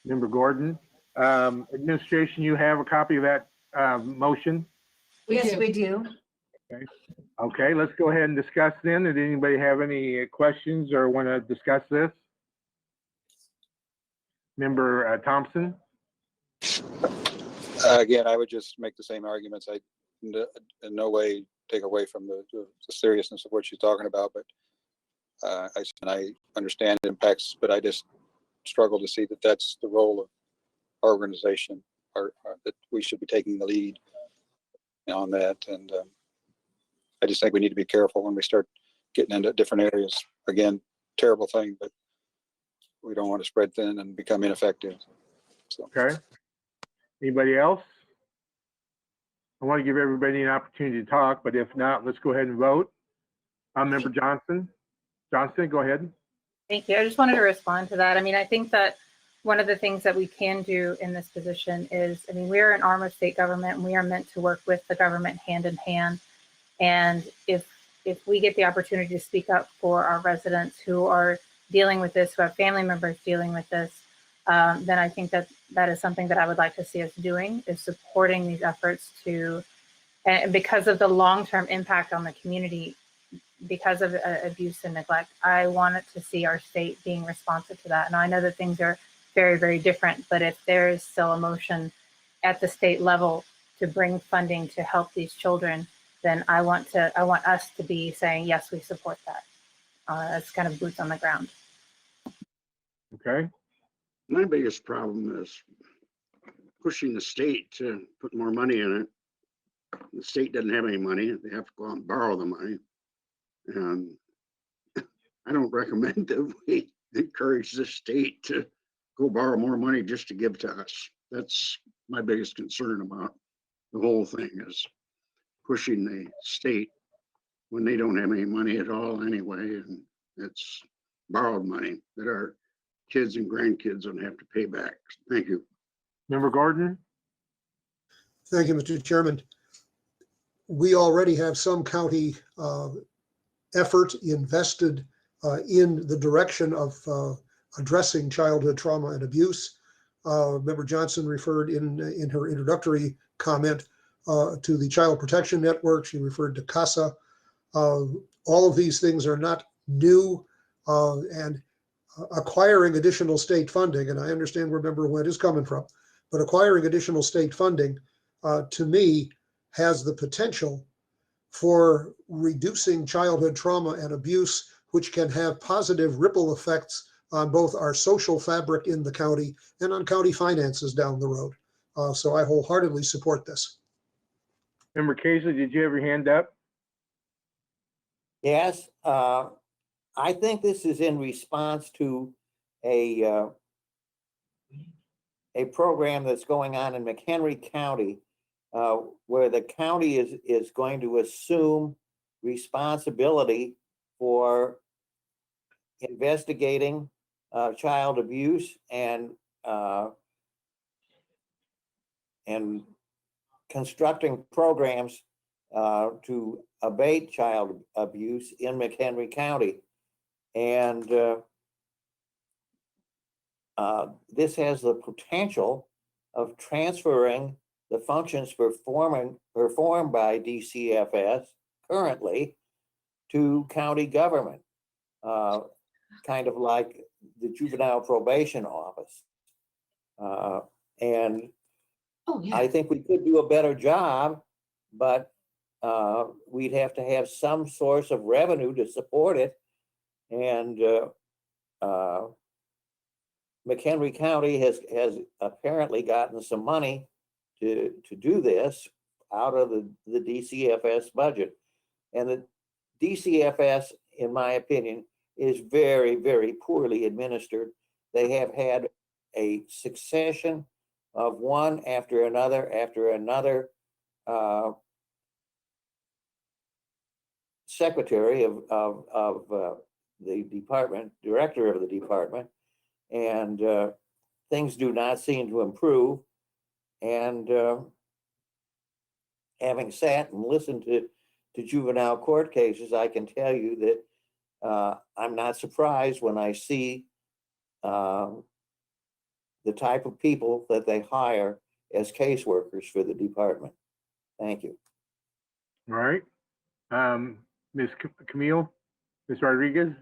Member Gordon. Administration, you have a copy of that motion? Yes, we do. Okay, let's go ahead and discuss then. Did anybody have any questions or want to discuss this? Member Thompson? Again, I would just make the same arguments. I in no way take away from the seriousness of what she's talking about, but I understand it impacts, but I just struggle to see that that's the role of our organization, or that we should be taking the lead on that. And I just think we need to be careful when we start getting into different areas. Again, terrible thing, but we don't want to spread thin and become ineffective. So. Okay. Anybody else? I want to give everybody an opportunity to talk, but if not, let's go ahead and vote. Member Johnson, go ahead. Thank you. I just wanted to respond to that. I mean, I think that one of the things that we can do in this position is, I mean, we're an arm of state government and we are meant to work with the government hand in hand. And if we get the opportunity to speak up for our residents who are dealing with this, who have family members dealing with this, then I think that that is something that I would like to see us doing, is supporting these efforts to, and because of the long-term impact on the community, because of abuse and neglect, I wanted to see our state being responsive to that. Now I know that things are very, very different, but if there is still a motion at the state level to bring funding to help these children, then I want us to be saying, yes, we support that. That's kind of boots on the ground. Okay. My biggest problem is pushing the state to put more money in it. The state doesn't have any money. They have to go out and borrow the money. And I don't recommend that we encourage the state to go borrow more money just to give to us. That's my biggest concern about the whole thing, is pushing the state when they don't have any money at all anyway. And it's borrowed money that our kids and grandkids don't have to pay back. Thank you. Member Gordon? Thank you, Mr. Chairman. We already have some county effort invested in the direction of addressing childhood trauma and abuse. Member Johnson referred in her introductory comment to the Child Protection Network. She referred to CASA. All of these things are not new, and acquiring additional state funding, and I understand where Member Wendt is coming from, but acquiring additional state funding, to me, has the potential for reducing childhood trauma and abuse, which can have positive ripple effects on both our social fabric in the county and on county finances down the road. So I wholeheartedly support this. Member Casey, did you have your hand up? Yes, I think this is in response to a program that's going on in McHenry County, where the county is going to assume responsibility for investigating child abuse and constructing programs to abate child abuse in McHenry County. And this has the potential of transferring the functions performed by DCFS currently to county government, kind of like the juvenile probation office. And Oh, yeah. I think we could do a better job, but we'd have to have some source of revenue to support it. And McHenry County has apparently gotten some money to do this out of the DCFS budget. And the DCFS, in my opinion, is very, very poorly administered. They have had a succession of one after another secretary of the department, director of the department, and things do not seem to improve. And having sat and listened to juvenile court cases, I can tell you that I'm not surprised when I see the type of people that they hire as caseworkers for the department. Thank you. All right. Ms. Camille, Ms. Rodriguez?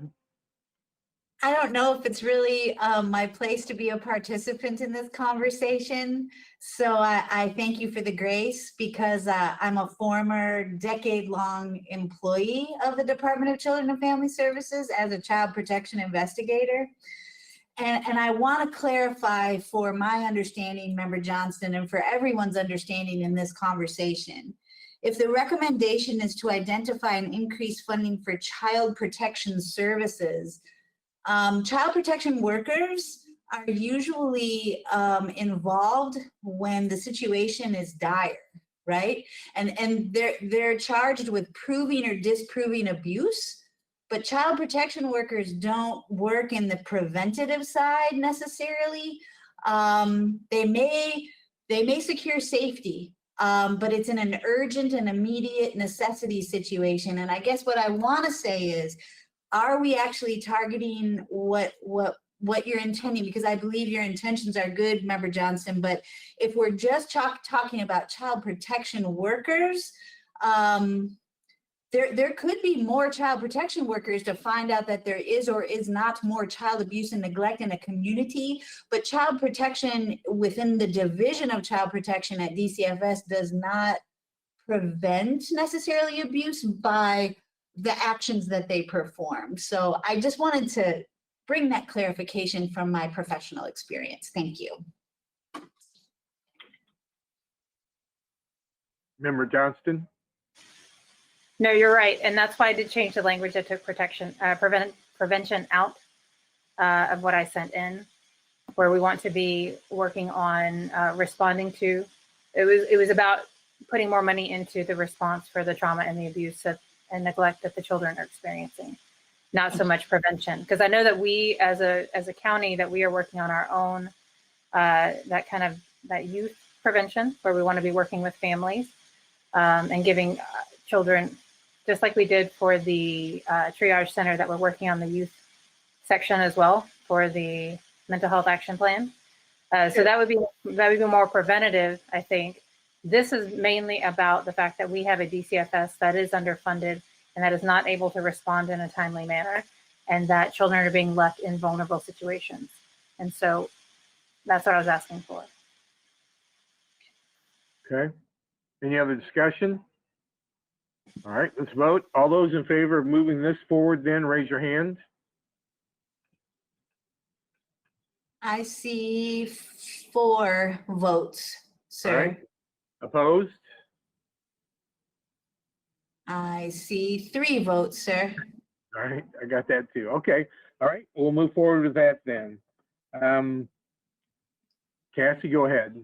I don't know if it's really my place to be a participant in this conversation. So I thank you for the grace, because I'm a former decade-long employee of the Department of Children and Family Services as a child protection investigator. And I want to clarify for my understanding, Member Johnston, and for everyone's understanding in this conversation. If the recommendation is to identify and increase funding for child protection services, child protection workers are usually involved when the situation is dire, right? And they're charged with proving or disproving abuse. But child protection workers don't work in the preventative side necessarily. They may secure safety, but it's in an urgent and immediate necessity situation. And I guess what I want to say is, are we actually targeting what you're intending? Because I believe your intentions are good, Member Johnston. But if we're just talking about child protection workers, there could be more child protection workers to find out that there is or is not more child abuse and neglect in a community. But child protection within the division of child protection at DCFS does not prevent necessarily abuse by the actions that they perform. So I just wanted to bring that clarification from my professional experience. Thank you. Member Johnston? No, you're right. And that's why I did change the language. I took prevention out of what I sent in, where we want to be working on responding to. It was about putting more money into the response for the trauma and the abuse and neglect that the children are experiencing, not so much prevention. Because I know that we as a county, that we are working on our own that youth prevention, where we want to be working with families and giving children, just like we did for the triage center, that we're working on the youth section as well for the mental health action plan. So that would be more preventative, I think. This is mainly about the fact that we have a DCFS that is underfunded and that is not able to respond in a timely manner, and that children are being left in vulnerable situations. And so that's what I was asking for. Okay. Any other discussion? All right, let's vote. All those in favor of moving this forward, then raise your hand. I see 4 votes, All sir. right. Opposed? I see 3 votes, sir. All right, I got that too. Okay. All right, we'll move forward with that then. Cassie, go ahead.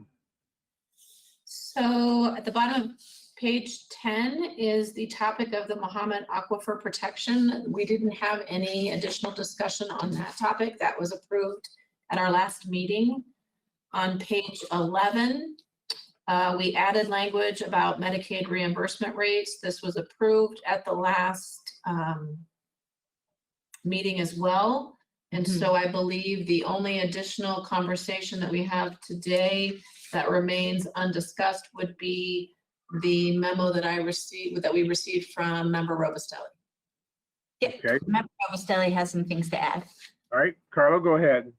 So at the bottom of Page 10 is the topic of the Mohammed Aquifer Protection. We didn't have any additional discussion on that topic. That was approved at our last meeting. On page 11, we added language about Medicaid reimbursement rates. This was approved at the last meeting as well. And so I believe the only additional conversation that we have today that remains undiscussed would be the memo that we received from Member Robustelli. Yep. Okay. Member Robustelli has some things to add. All right, Carlo, go ahead.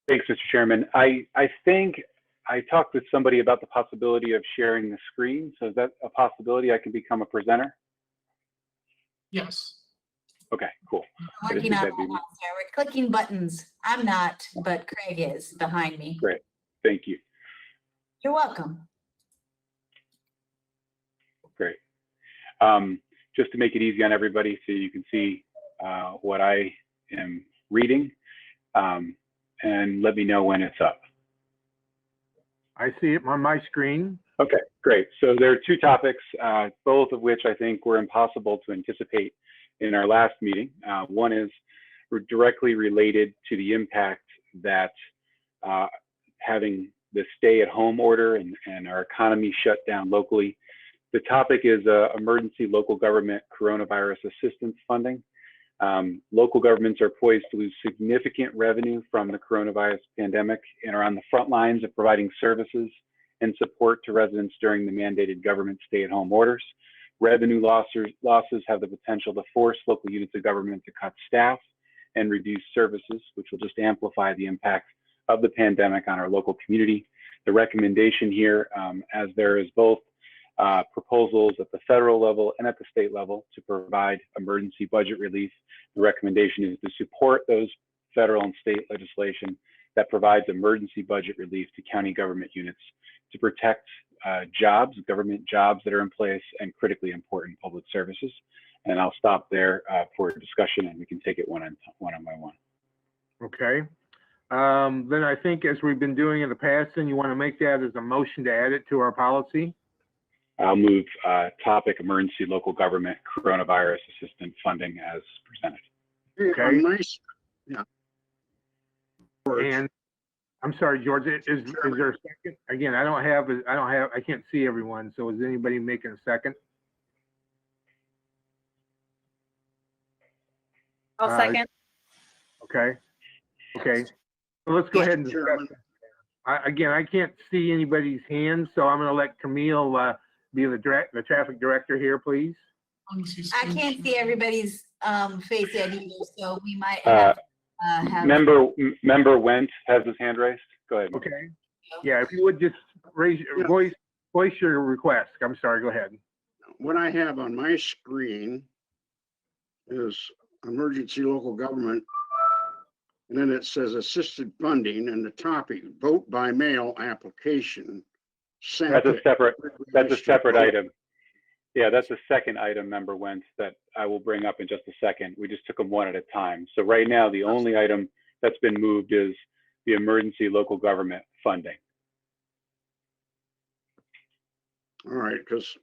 Thanks, Mr. Chairman. I think I talked with somebody about the possibility of sharing the screen. So is that a possibility? I can become a presenter? Yes. Okay, cool. We're working on that now, sir. We're clicking buttons. I'm not, but Craig is behind me. Great. Thank you. You're welcome. Great. Just to make it easy on everybody so you can see what I am reading, and let me know when it's up. I see it on my screen. Okay, great. So there are two topics, both of which I think were impossible to anticipate in our last meeting. One is directly related to the impact that having the stay-at-home order and our economy shut down locally. The topic is emergency local government coronavirus assistance funding. Local governments are poised to lose significant revenue from the coronavirus pandemic and are on the front lines of providing services and support to residents during the mandated government stay-at-home orders. Revenue losses have the potential to force local units of government to cut staff and reduce services, which will just amplify the impact of the pandemic on our local community. The recommendation here, as there is both proposals at the federal level and at the state level to provide emergency budget relief, the recommendation is to support those federal and state legislation that provides emergency budget relief to county government units to protect jobs, government jobs that are in place, and critically important public services. And I'll stop there for discussion, and we can take it one on one. Okay. Then I think, as we've been doing in the past, then you want to make that as a motion to add it to our policy? I'll move topic emergency local government coronavirus assistance funding as presented. Okay. Nice. Yeah. And I'm sorry, George, is there a second? Again, I can't see everyone. So is anybody making a second? I'll second. Okay. Okay. So let's go ahead and discuss. Again, I can't see anybody's hands, so I'm going to let Camille be the traffic director here, please. I can't see everybody's face yet either, so we might have have. Member Wentz has his hand raised. Go ahead. Okay. Yeah, if you would just raise your voice your request. I'm sorry, go ahead. What I have on my screen is emergency local government. And then it says assisted funding, and the topic, vote by mail application. That's a separate item. Yeah, that's a second item, Member Wentz, that I will bring up in just a second. We just took them one at a time. So right now, the only item that's been moved is the emergency local government funding. All right, because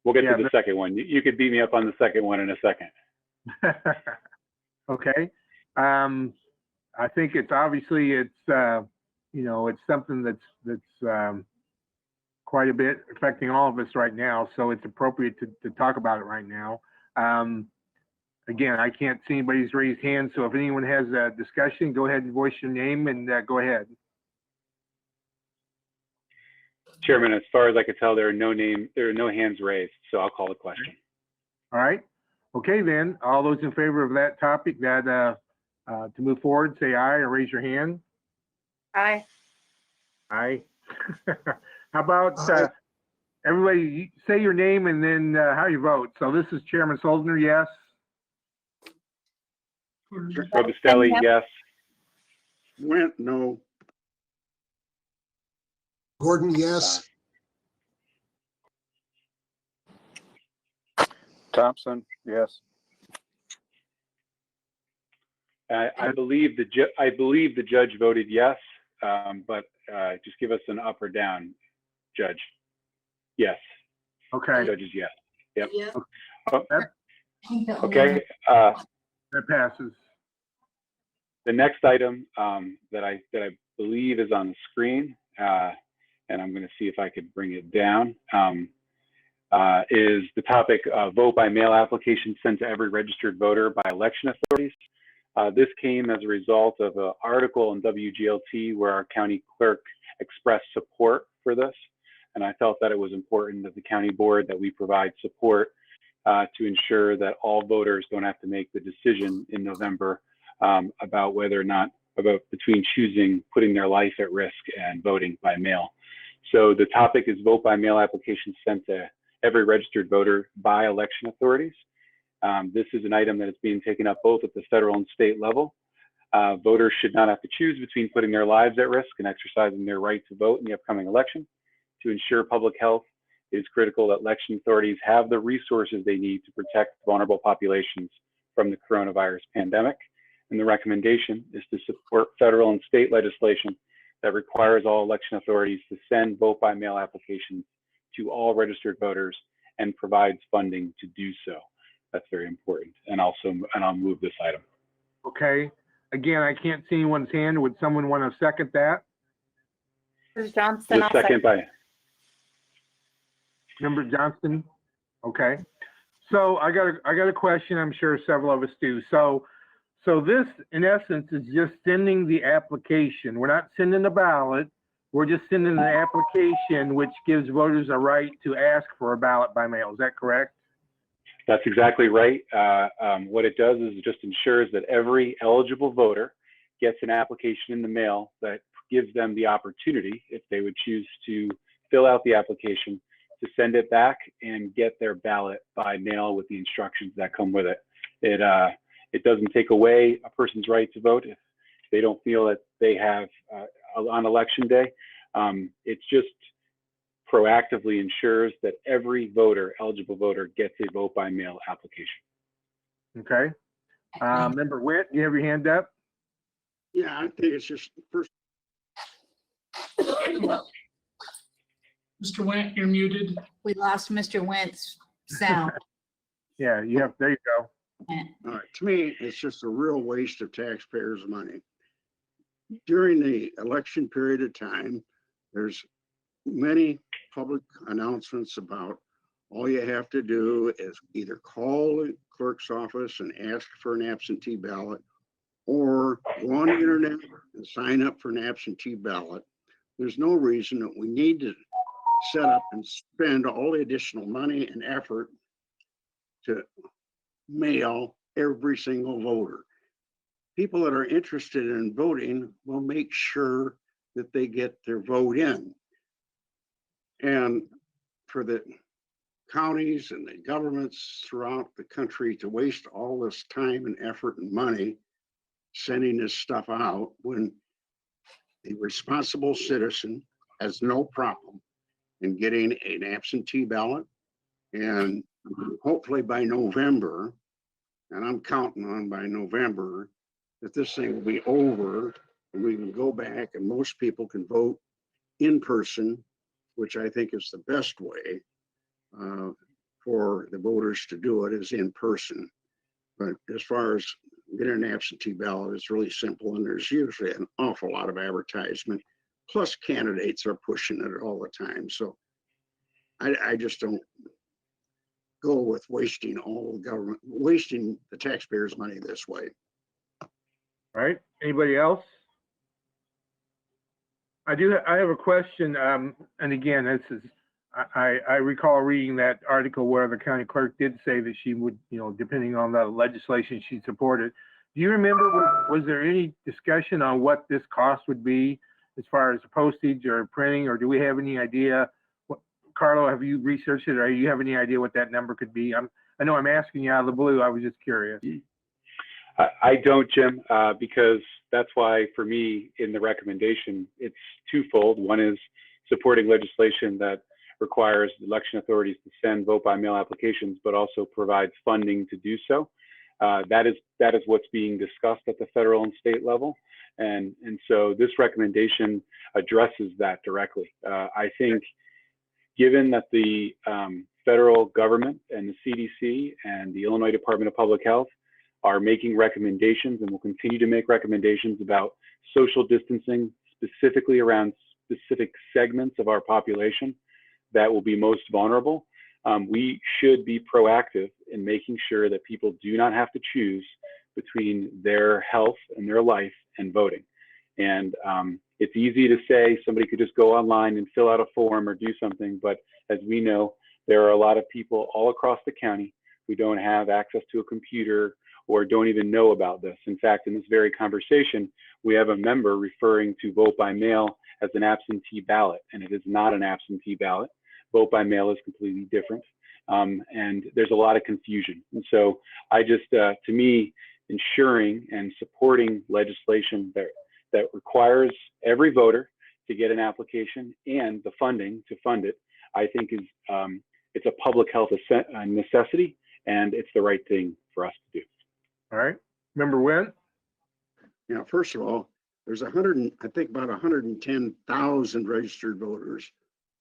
we'll get to the second one. You could beat me up on the second one in a second. Okay. I think it's obviously it's something that's quite a bit affecting all of us right now. So it's appropriate to talk about it right now. Again, I can't see anybody's raised hand. So if anyone has a discussion, go ahead and voice your name and go ahead. Chairman, as far as I could tell, there are no hands raised. So I'll call the question. All right. Okay, then all those in favor of that topic, to move forward, say aye or raise your hand. Aye. Aye. How about everybody say your name and then how you vote. So this is Chairman Soldner, yes. Robustelli, yes. Went, no. Gordon, yes. Thompson, yes. I believe the judge voted yes. but just give us an up or down, Judge. Yes. Okay, Judge is yes. Yep. Yep. Oh, Okay. okay. that passes. The next item that I believe is on the screen, and I'm going to see if I could bring it down, is the topic of vote by mail application sent to every registered voter by election authorities. This came as a result of an article in WGLT where our county clerk expressed support for this. And I felt that it was important that the county board that we provide support to ensure that all voters don't have to make the decision in November about whether or not, between choosing putting their life at risk and voting by mail. So the topic is vote by mail applications sent to every registered voter by election authorities. This is an item that is being taken up both at the federal and state level. Voters should not have to choose between putting their lives at risk and exercising their right to vote in the upcoming election. To ensure public health, it is critical that election authorities have the resources they need to protect vulnerable populations from the coronavirus pandemic. And the recommendation is to support federal and state legislation that requires all election authorities to send vote by mail applications to all registered voters and provides funding to do so. That's very important. And I'll move this item. Okay, again, I can't see anyone's hand. Would someone want to second that? This is Johnson. The I'll second by Member Johnston? Okay. So I got a question. I'm sure several of us do. So this, in essence, is just sending the application. We're not sending the ballot. We're just sending the application, which gives voters a right to ask for a ballot by mail. Is that correct? That's exactly right. What it does is it just ensures that every eligible voter gets an application in the mail that gives them the opportunity, if they would choose to fill out the application, to send it back and get their ballot by mail with the instructions that come with it. It doesn't take away a person's right to vote if they don't feel that they have on election day. It's just proactively ensures that every eligible voter gets a vote by mail application. Okay. Member Witt, you have your hand up? Yeah, I think it's just first. Mr. Went, you're muted. We lost Mr. Wentz sound. Yeah, there you go. All right, to me, it's just a real waste of taxpayers' money. During the election period of time, there's many public announcements about all you have to do is either call the clerk's office and ask for an absentee ballot or go on the internet and sign up for an absentee ballot. There's no reason that we need to set up and spend all the additional money and effort to mail every single voter. People that are interested in voting will make sure that they get their vote in. And for the counties and the governments throughout the country to waste all this time and effort and money sending this stuff out when the responsible citizen has no problem in getting an absentee ballot. And hopefully by November, and I'm counting on by November, that this thing will be over and we can go back and most people can vote in person, which I think is the best way for the voters to do it, is in person. But as far as getting an absentee ballot, it's really simple, and there's usually an awful lot of advertisement. Plus candidates are pushing it all the time. So I just don't go with wasting all the government, wasting the taxpayers' money this way. All right, anybody else? I have a question, and again, this is, I recall reading that article where the county clerk did say that she would, depending on the legislation she supported. Do you remember, was there any discussion on what this cost would be as far as postage or printing, or do we have any idea? Carlo, have you researched it, or do you have any idea what that number could be? I know I'm asking you out of the blue. I was just curious. I don't, Jim, because that's why for me in the recommendation, it's twofold. One is supporting legislation that requires election authorities to send vote by mail applications, but also provides funding to do so. That is what's being discussed at the federal and state level. And so this recommendation addresses that directly. I think given that the federal government and the CDC and the Illinois Department of Public Health are making recommendations and will continue to make recommendations about social distancing, specifically around specific segments of our population that will be most vulnerable, we should be proactive in making sure that people do not have to choose between their health and their life and voting. And it's easy to say somebody could just go online and fill out a form or do something, but as we know, there are a lot of people all across the county who don't have access to a computer or don't even know about this. In fact, in this very conversation, we have a member referring to vote by mail as an absentee ballot, and it is not an absentee ballot. Vote by mail is completely different, and there's a lot of confusion. And so I just, to me, ensuring and supporting legislation that requires every voter to get an application and the funding to fund it, I think is, it's a public health necessity, and it's the right thing for us to do. All right, Member Nguyen? Now, first of all, there's I think about 110,000 registered voters.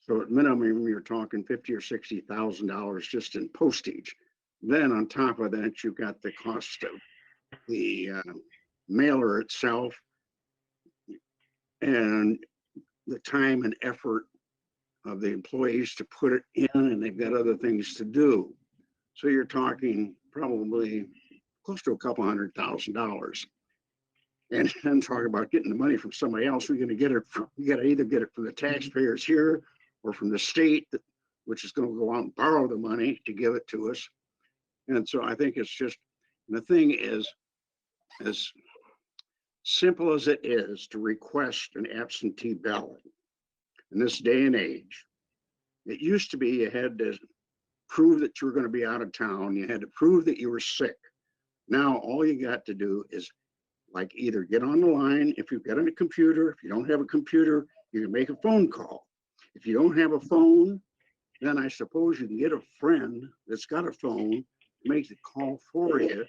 So at minimum, you're talking $50,000 or $60,000 just in postage. Then on top of that, you've got the cost of the mailer itself and the time and effort of the employees to put it in, and they've got other things to do. So you're talking probably close to a couple $100,000. And then talk about getting the money from somebody else. We're going to get it from, we got to either get it from the taxpayers here or from the state, which is going to go out and borrow the money to give it to us. And so I think it's just, the thing is, as simple as it is to request an absentee ballot in this day and age, it used to be you had to prove that you were going to be out of town. You had to prove that you were sick. Now, all you got to do is like either get on the line if you've got a computer. If you don't have a computer, you can make a phone call. If you don't have a phone, then I suppose you can get a friend that's got a phone, make the call for you,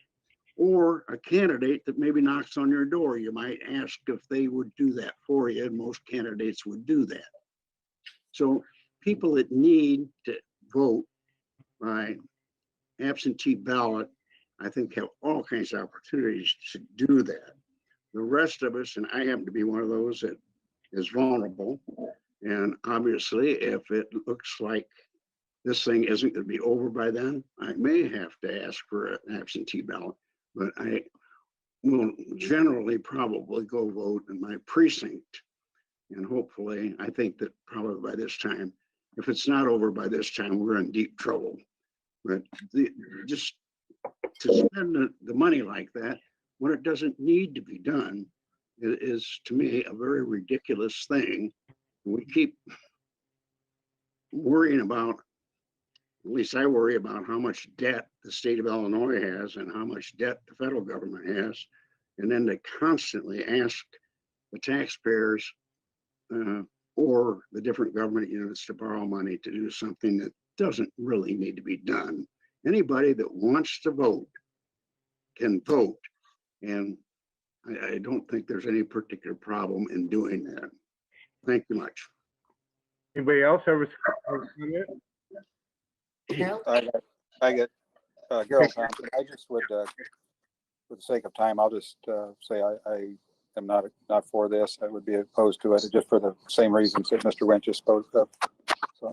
or a candidate that maybe knocks on your door. You might ask if they would do that for you, and most candidates would do that. So people that need to vote by absentee ballot, I think, have all kinds of opportunities to do that. The rest of us, and I happen to be one of those that is vulnerable, and obviously if it looks like this thing isn't going to be over by then, I may have to ask for an absentee ballot, but I will generally probably go vote in my precinct. And hopefully, I think that probably by this time, if it's not over by this time, we're in deep trouble. But just to spend the money like that when it doesn't need to be done is to me a very ridiculous thing. We keep worrying about, at least I worry about how much debt the state of Illinois has and how much debt the federal government has. And then to constantly ask the taxpayers or the different government units to borrow money to do something that doesn't really need to be done. Anybody that wants to vote can vote. And I don't think there's any particular problem in doing that. Thank you much. Anybody else have a comment? Carol? I get Gerald Thompson. I just would, for the sake of time, I'll just say I am not for this. I would be opposed to it just for the same reasons that Mr. Wendt just spoke of. So.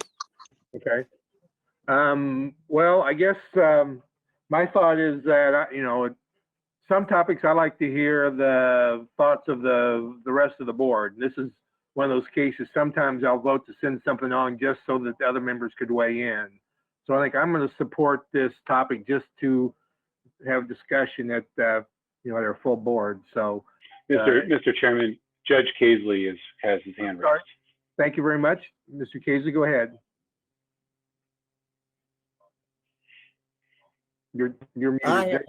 Okay. Well, I guess my thought is that, some topics I like to hear the thoughts of the rest of the board. This is one of those cases. Sometimes I'll vote to send something on just so that the other members could weigh in. So I think I'm going to support this topic just to have discussion at their full board. So, Mr. Chairman, Judge Casely has his hand raised. Thank you very much, Mr. Casey. Go ahead. You're muted.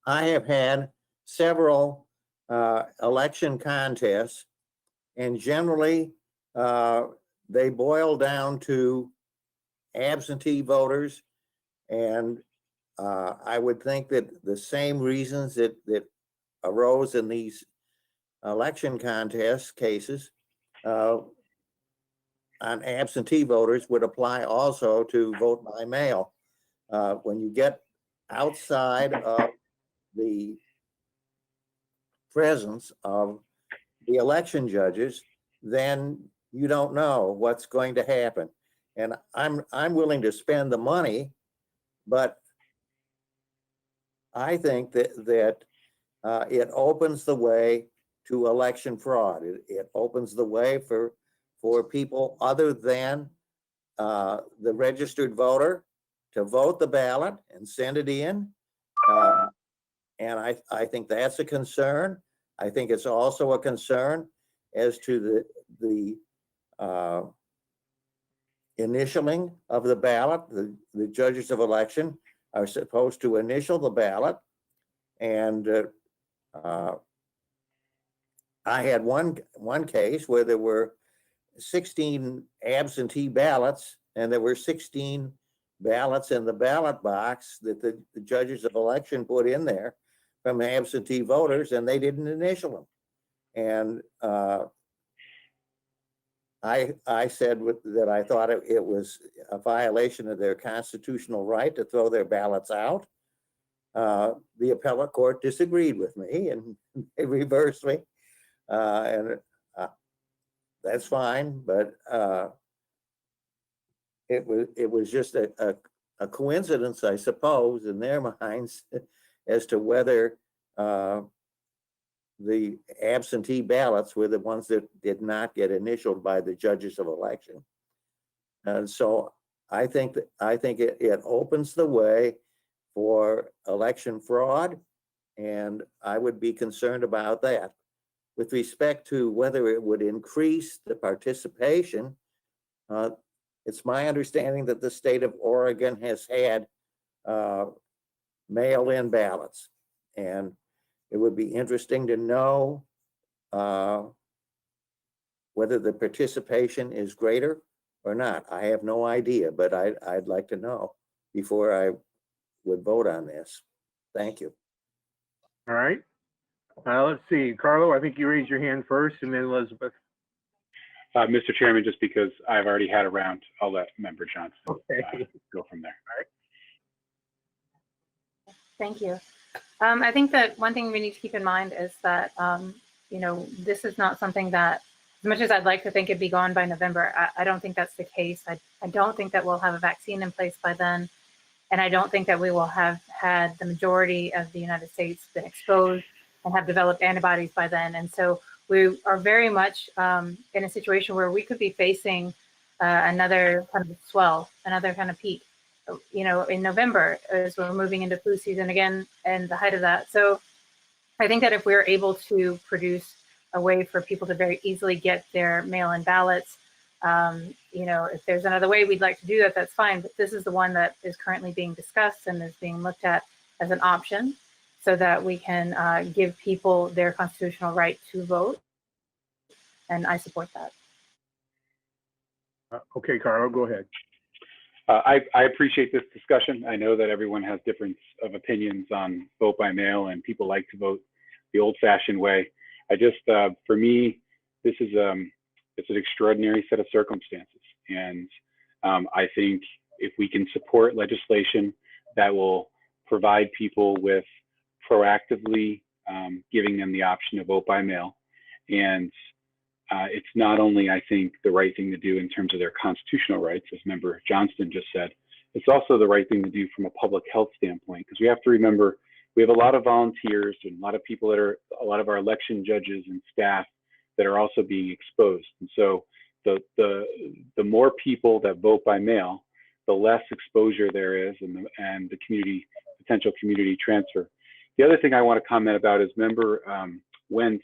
I have had several election contests, and generally they boil down to absentee voters and I would think that the same reasons that arose in these election contest cases on absentee voters would apply also to vote by mail. When you get outside of the presence of the election judges, then you don't know what's going to happen. And I'm willing to spend the money, but I think that it opens the way to election fraud. It opens the way for people other than the registered voter to vote the ballot and send it in. And I think that's a concern. I think it's also a concern as to the initialing of the ballot. The judges of election are supposed to initial the ballot. And I had one case where there were 16 absentee ballots, and there were 16 ballots in the ballot box that the judges of election put in there from absentee voters, and they didn't initial them. And I said that I thought it was a violation of their constitutional right to throw their ballots out. The appellate court disagreed with me and they reversed me. And that's fine, but it was just a coincidence, I suppose, in their minds as to whether the absentee ballots were the ones that did not get initialed by the judges of election. And so I think it opens the way for election fraud, and I would be concerned about that. With respect to whether it would increase the participation, it's my understanding that the state of Oregon has had mail-in ballots, and it would be interesting to know whether the participation is greater or not. I have no idea, but I'd like to know before I would vote on this. Thank you. All right. Let's see, Carlo, I think you raised your hand first, and then Elizabeth. Mr. Chairman, just because I've already had a round, I'll let Member Johnson Okay. go from there. Thank you. I think that one thing we need to keep in mind is that, you know, this is not something that, as much as I'd like to think it'd be gone by November, I don't think that's the case. I don't think that we'll have a vaccine in place by then. And I don't think that we will have had the majority of the United States been exposed and have developed antibodies by then. And so we are very much in a situation where we could be facing another kind of swell, another kind of peak, you know, in November as we're moving into flu season again and the height of that. So I think that if we're able to produce a way for people to very easily get their mail-in ballots, you know, if there's another way we'd like to do that, that's fine. But this is the one that is currently being discussed and is being looked at as an option so that we can give people their constitutional right to vote. And I support that. Okay, Carlo, go ahead. I appreciate this discussion. I know that everyone has difference of opinions on vote by mail, and people like to vote the old-fashioned way. I just, for me, this is it's an extraordinary set of circumstances, and I think if we can support legislation that will provide people with proactively giving them the option to vote by mail, and it's not only, I think, the right thing to do in terms of their constitutional rights, as Member Johnston just said, it's also the right thing to do from a public health standpoint, because we have to remember we have a lot of volunteers and a lot of people that are, a lot of our election judges and staff that are also being exposed. And so the more people that vote by mail, the less exposure there is and the community, potential community transfer. The other thing I want to comment about is Member Wentz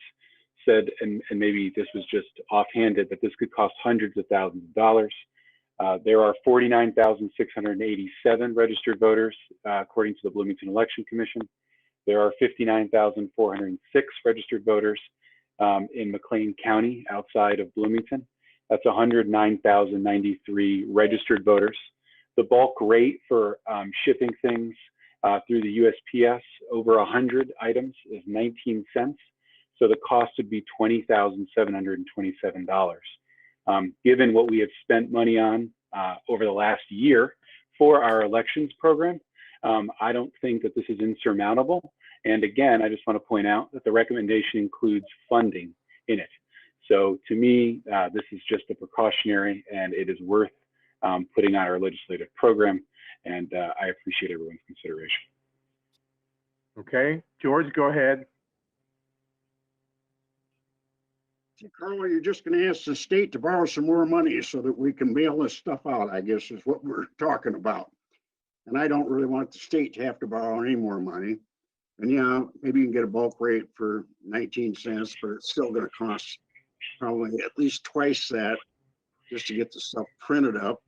said, and maybe this was just offhanded, that this could cost hundreds of thousands of dollars. There are 49,687 registered voters, according to the Bloomington Election Commission. There are 59,406 registered voters in McLean County outside of Bloomington. That's 109,093 registered voters. The bulk rate for shipping things through the USPS, over 100 items is 19 cents. So the cost would be $20,727. Given what we have spent money on over the last year for our elections program, I don't think that this is insurmountable. And again, I just want to point out that the recommendation includes funding in it. So to me, this is just a precautionary, and it is worth putting on our legislative program. And I appreciate everyone's consideration. Okay, George, go ahead. Carla, you're just going to ask the state to borrow some more money so that we can mail this stuff out, I guess is what we're talking about. And I don't really want the state to have to borrow any more money. And yeah, maybe you can get a bulk rate for 19 cents, but it's still going to cost probably at least twice that just to get the stuff printed up.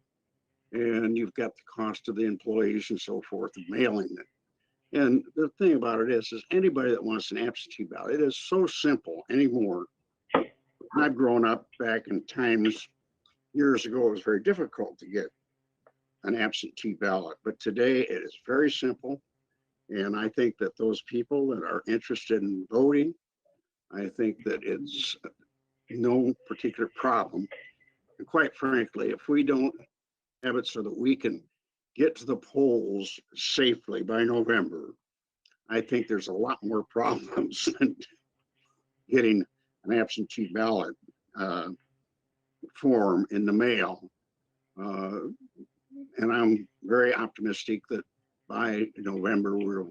And you've got the cost of the employees and so forth of mailing it. And the thing about it is anybody that wants an absentee ballot, it is so simple anymore. I've grown up back in times years ago, it was very difficult to get an absentee ballot, but today it is very simple. And I think that those people that are interested in voting, I think that it's no particular problem. And quite frankly, if we don't have it so that we can get to the polls safely by November, I think there's a lot more problems than getting an absentee ballot form in the mail. And I'm very optimistic that by November, there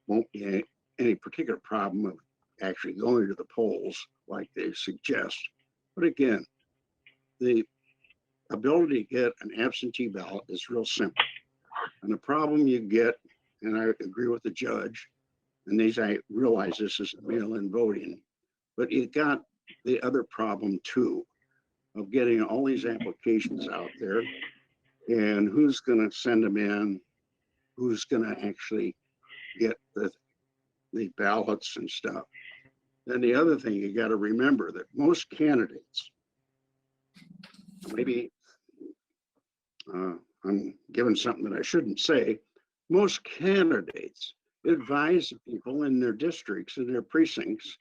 won't be any particular problem of actually going to the polls like they suggest. But again, the ability to get an absentee ballot is real simple. And the problem you get, and I agree with the judge, and I realize this is mail-in voting, but you got the other problem too, of getting all these applications out there, and who's going to send them in, who's going to actually get the ballots and stuff. Then the other thing you got to remember that most candidates, maybe I'm giving something that I shouldn't say, most candidates advise people in their districts and their precincts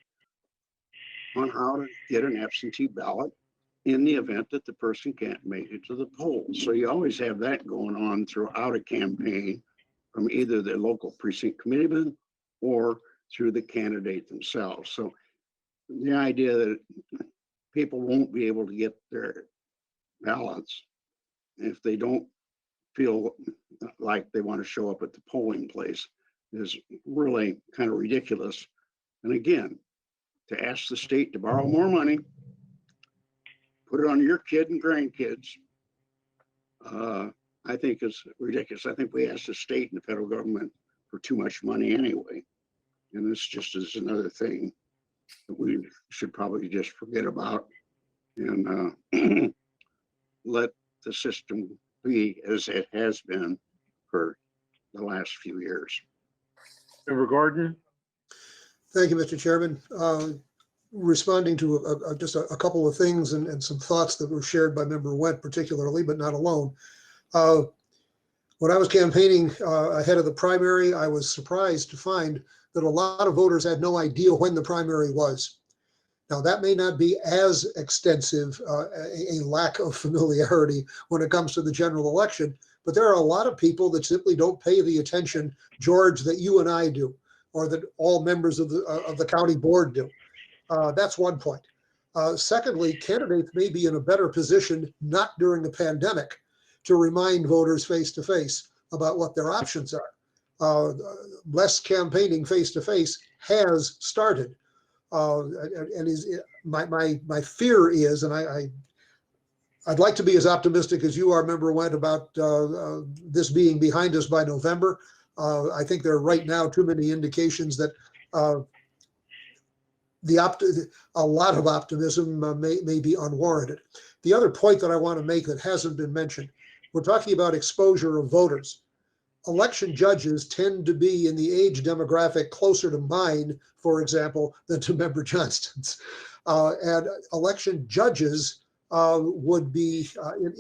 on how to get an absentee ballot in the event that the person can't make it to the polls. So you always have that going on throughout a campaign from either the local precinct committeeman or through the candidate themselves. So the idea that people won't be able to get their ballots if they don't feel like they want to show up at the polling place is really kind of ridiculous. And again, to ask the state to borrow more money, put it on your kid and grandkids, I think is ridiculous. I think we ask the state and the federal government for too much money anyway. And this just is another thing that we should probably just forget about and let the system be as it has been for the last few years. Member Gordon? Thank you, Mr. Chairman. Responding to just a couple of things and some thoughts that were shared by Member Wendt particularly, but not alone. When I was campaigning ahead of the primary, I was surprised to find that a lot of voters had no idea when the primary was. Now, that may not be as extensive a lack of familiarity when it comes to the general election, but there are a lot of people that simply don't pay the attention, George, that you and I do, or that all members of the county board do. That's one point. Secondly, candidates may be in a better position, not during the pandemic, to remind voters face-to-face about what their options are. Less campaigning face-to-face has started. And my fear is, and I'd like to be as optimistic as you are, Member Wendt, about this being behind us by November. I think there are right now too many indications that a lot of optimism may be unwarranted. The other point that I want to make that hasn't been mentioned, we're talking about exposure of voters. Election judges tend to be in the age demographic closer to mine, for example, than to Member Johnston's. And election judges would be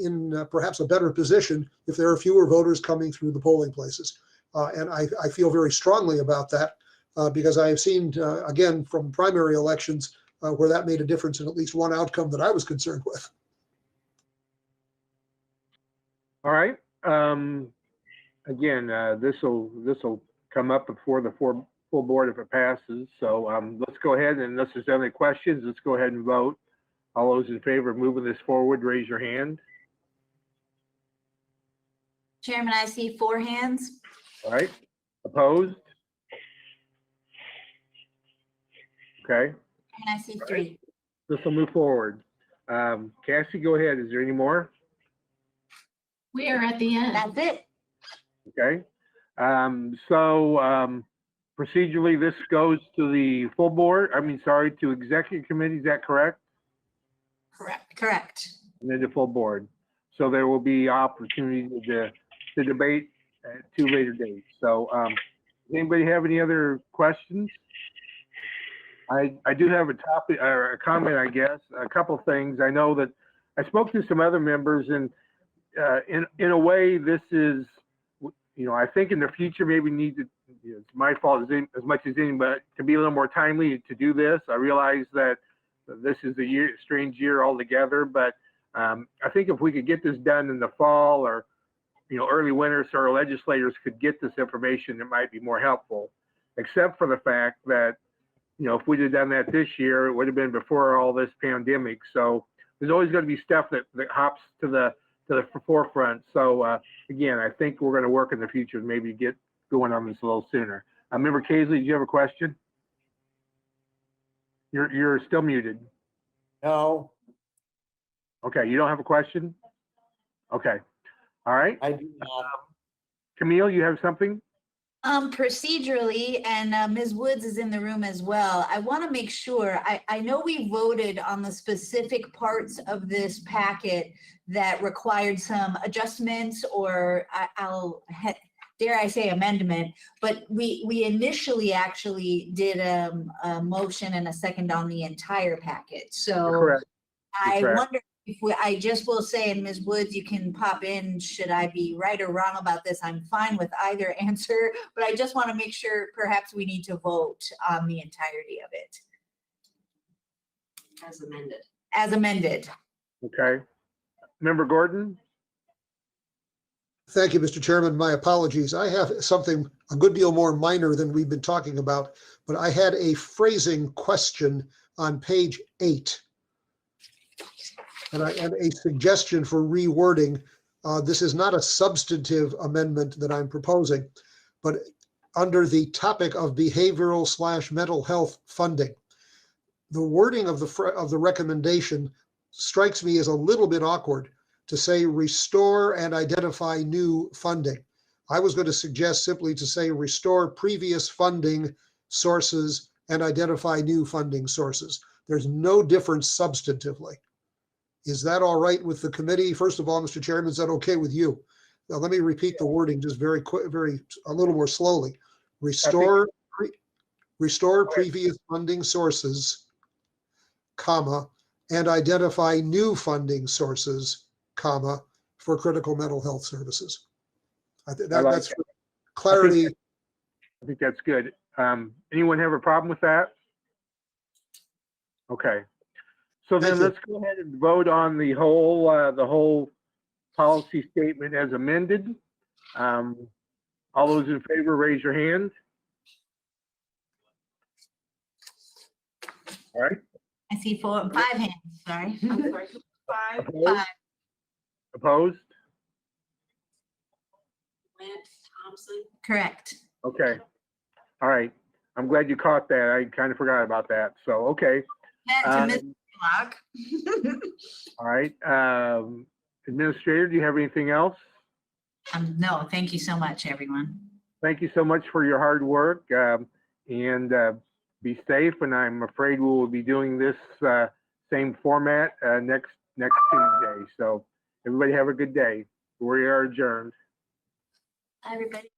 in perhaps a better position if there are fewer voters coming through the polling places. And I feel very strongly about that because I have seen, again, from primary elections where that made a difference in at least one outcome that I was concerned with. All right. Again, this will come up before the full board if it passes. So let's go ahead, and unless there's any questions, let's go ahead and vote. All those in favor of moving this forward, raise your hand. Chairman, I see 4 hands. All right. Opposed? Okay. And I see 3. This will move forward. Cassie, go ahead. Is there any more? We are at the end. That's it. Okay. Procedurally, this goes to the full board, to executive committee, is that correct? Correct. Correct. And then the full board. So there will be opportunity to debate at 2 later dates. So does anybody have any other questions? I do have a topic or a comment, I guess, a couple things. I know that I spoke to some other members, and in a way, this is, I think in the future, maybe need to, it's my fault as much as any, but to be a little more timely to do this. I realize that this is a strange year altogether, but I think if we could get this done in the fall or, early winter, so our legislators could get this information, it might be more helpful, except for the fact that, if we'd have done that this year, it would have been before all this pandemic. So there's always going to be stuff that hops to the forefront. So again, I think we're going to work in the future and maybe get going on this a little sooner. Member Casely, do you have a question? You're still muted. No, Okay, you don't have a question? Okay, all right. I do not. Camille, you have something? Procedurally, and Ms. Woods is in the room as well. I want to make sure, I know we voted on the specific parts of this packet that required some adjustments or dare I say amendment, but we initially actually did a motion and a second on the entire packet. So Correct. I Correct. wonder if I just will say, and Ms. Woods, you can pop in, should I be right or wrong about this? I'm fine with either answer, but I just want to make sure perhaps we need to vote on the entirety of it. As amended. As amended. Okay. Member Gordon? Thank you, Mr. Chairman. My apologies. I have something a good deal more minor than we've been talking about, but I had a phrasing question on page 8. And a suggestion for rewording. This is not a substantive amendment that I'm proposing, but under the topic of behavioral/mental health funding, the wording of the recommendation strikes me as a little bit awkward to say restore and identify new funding. I was going to suggest simply to say restore previous funding sources and identify new funding sources. There's no difference substantively. Is that all right with the committee? First of all, Mr. Chairman, is that okay with you? Now, let me repeat the wording just very quick, a little more slowly. Restore previous funding sources, comma, and identify new funding sources, comma, for critical mental health services. That's for clarity. I think that's good. Anyone have a problem with that? Okay. So then let's go ahead and vote on the whole policy statement as amended. All those in favor, raise your hand. All right. I see 5 hands, sorry. I'm sorry, 5. Opposed? Opposed? Went, Thompson. Correct. Okay. All right. I'm glad you caught that. I kind of forgot about that. So, okay. To Ms. Block. All right. Administrator, do you have anything else? No, thank you so much, everyone. Thank you so much for your hard work, and be safe. And I'm afraid we will be doing this same format next Tuesday. So everybody have a good day. We are adjourned. Everybody.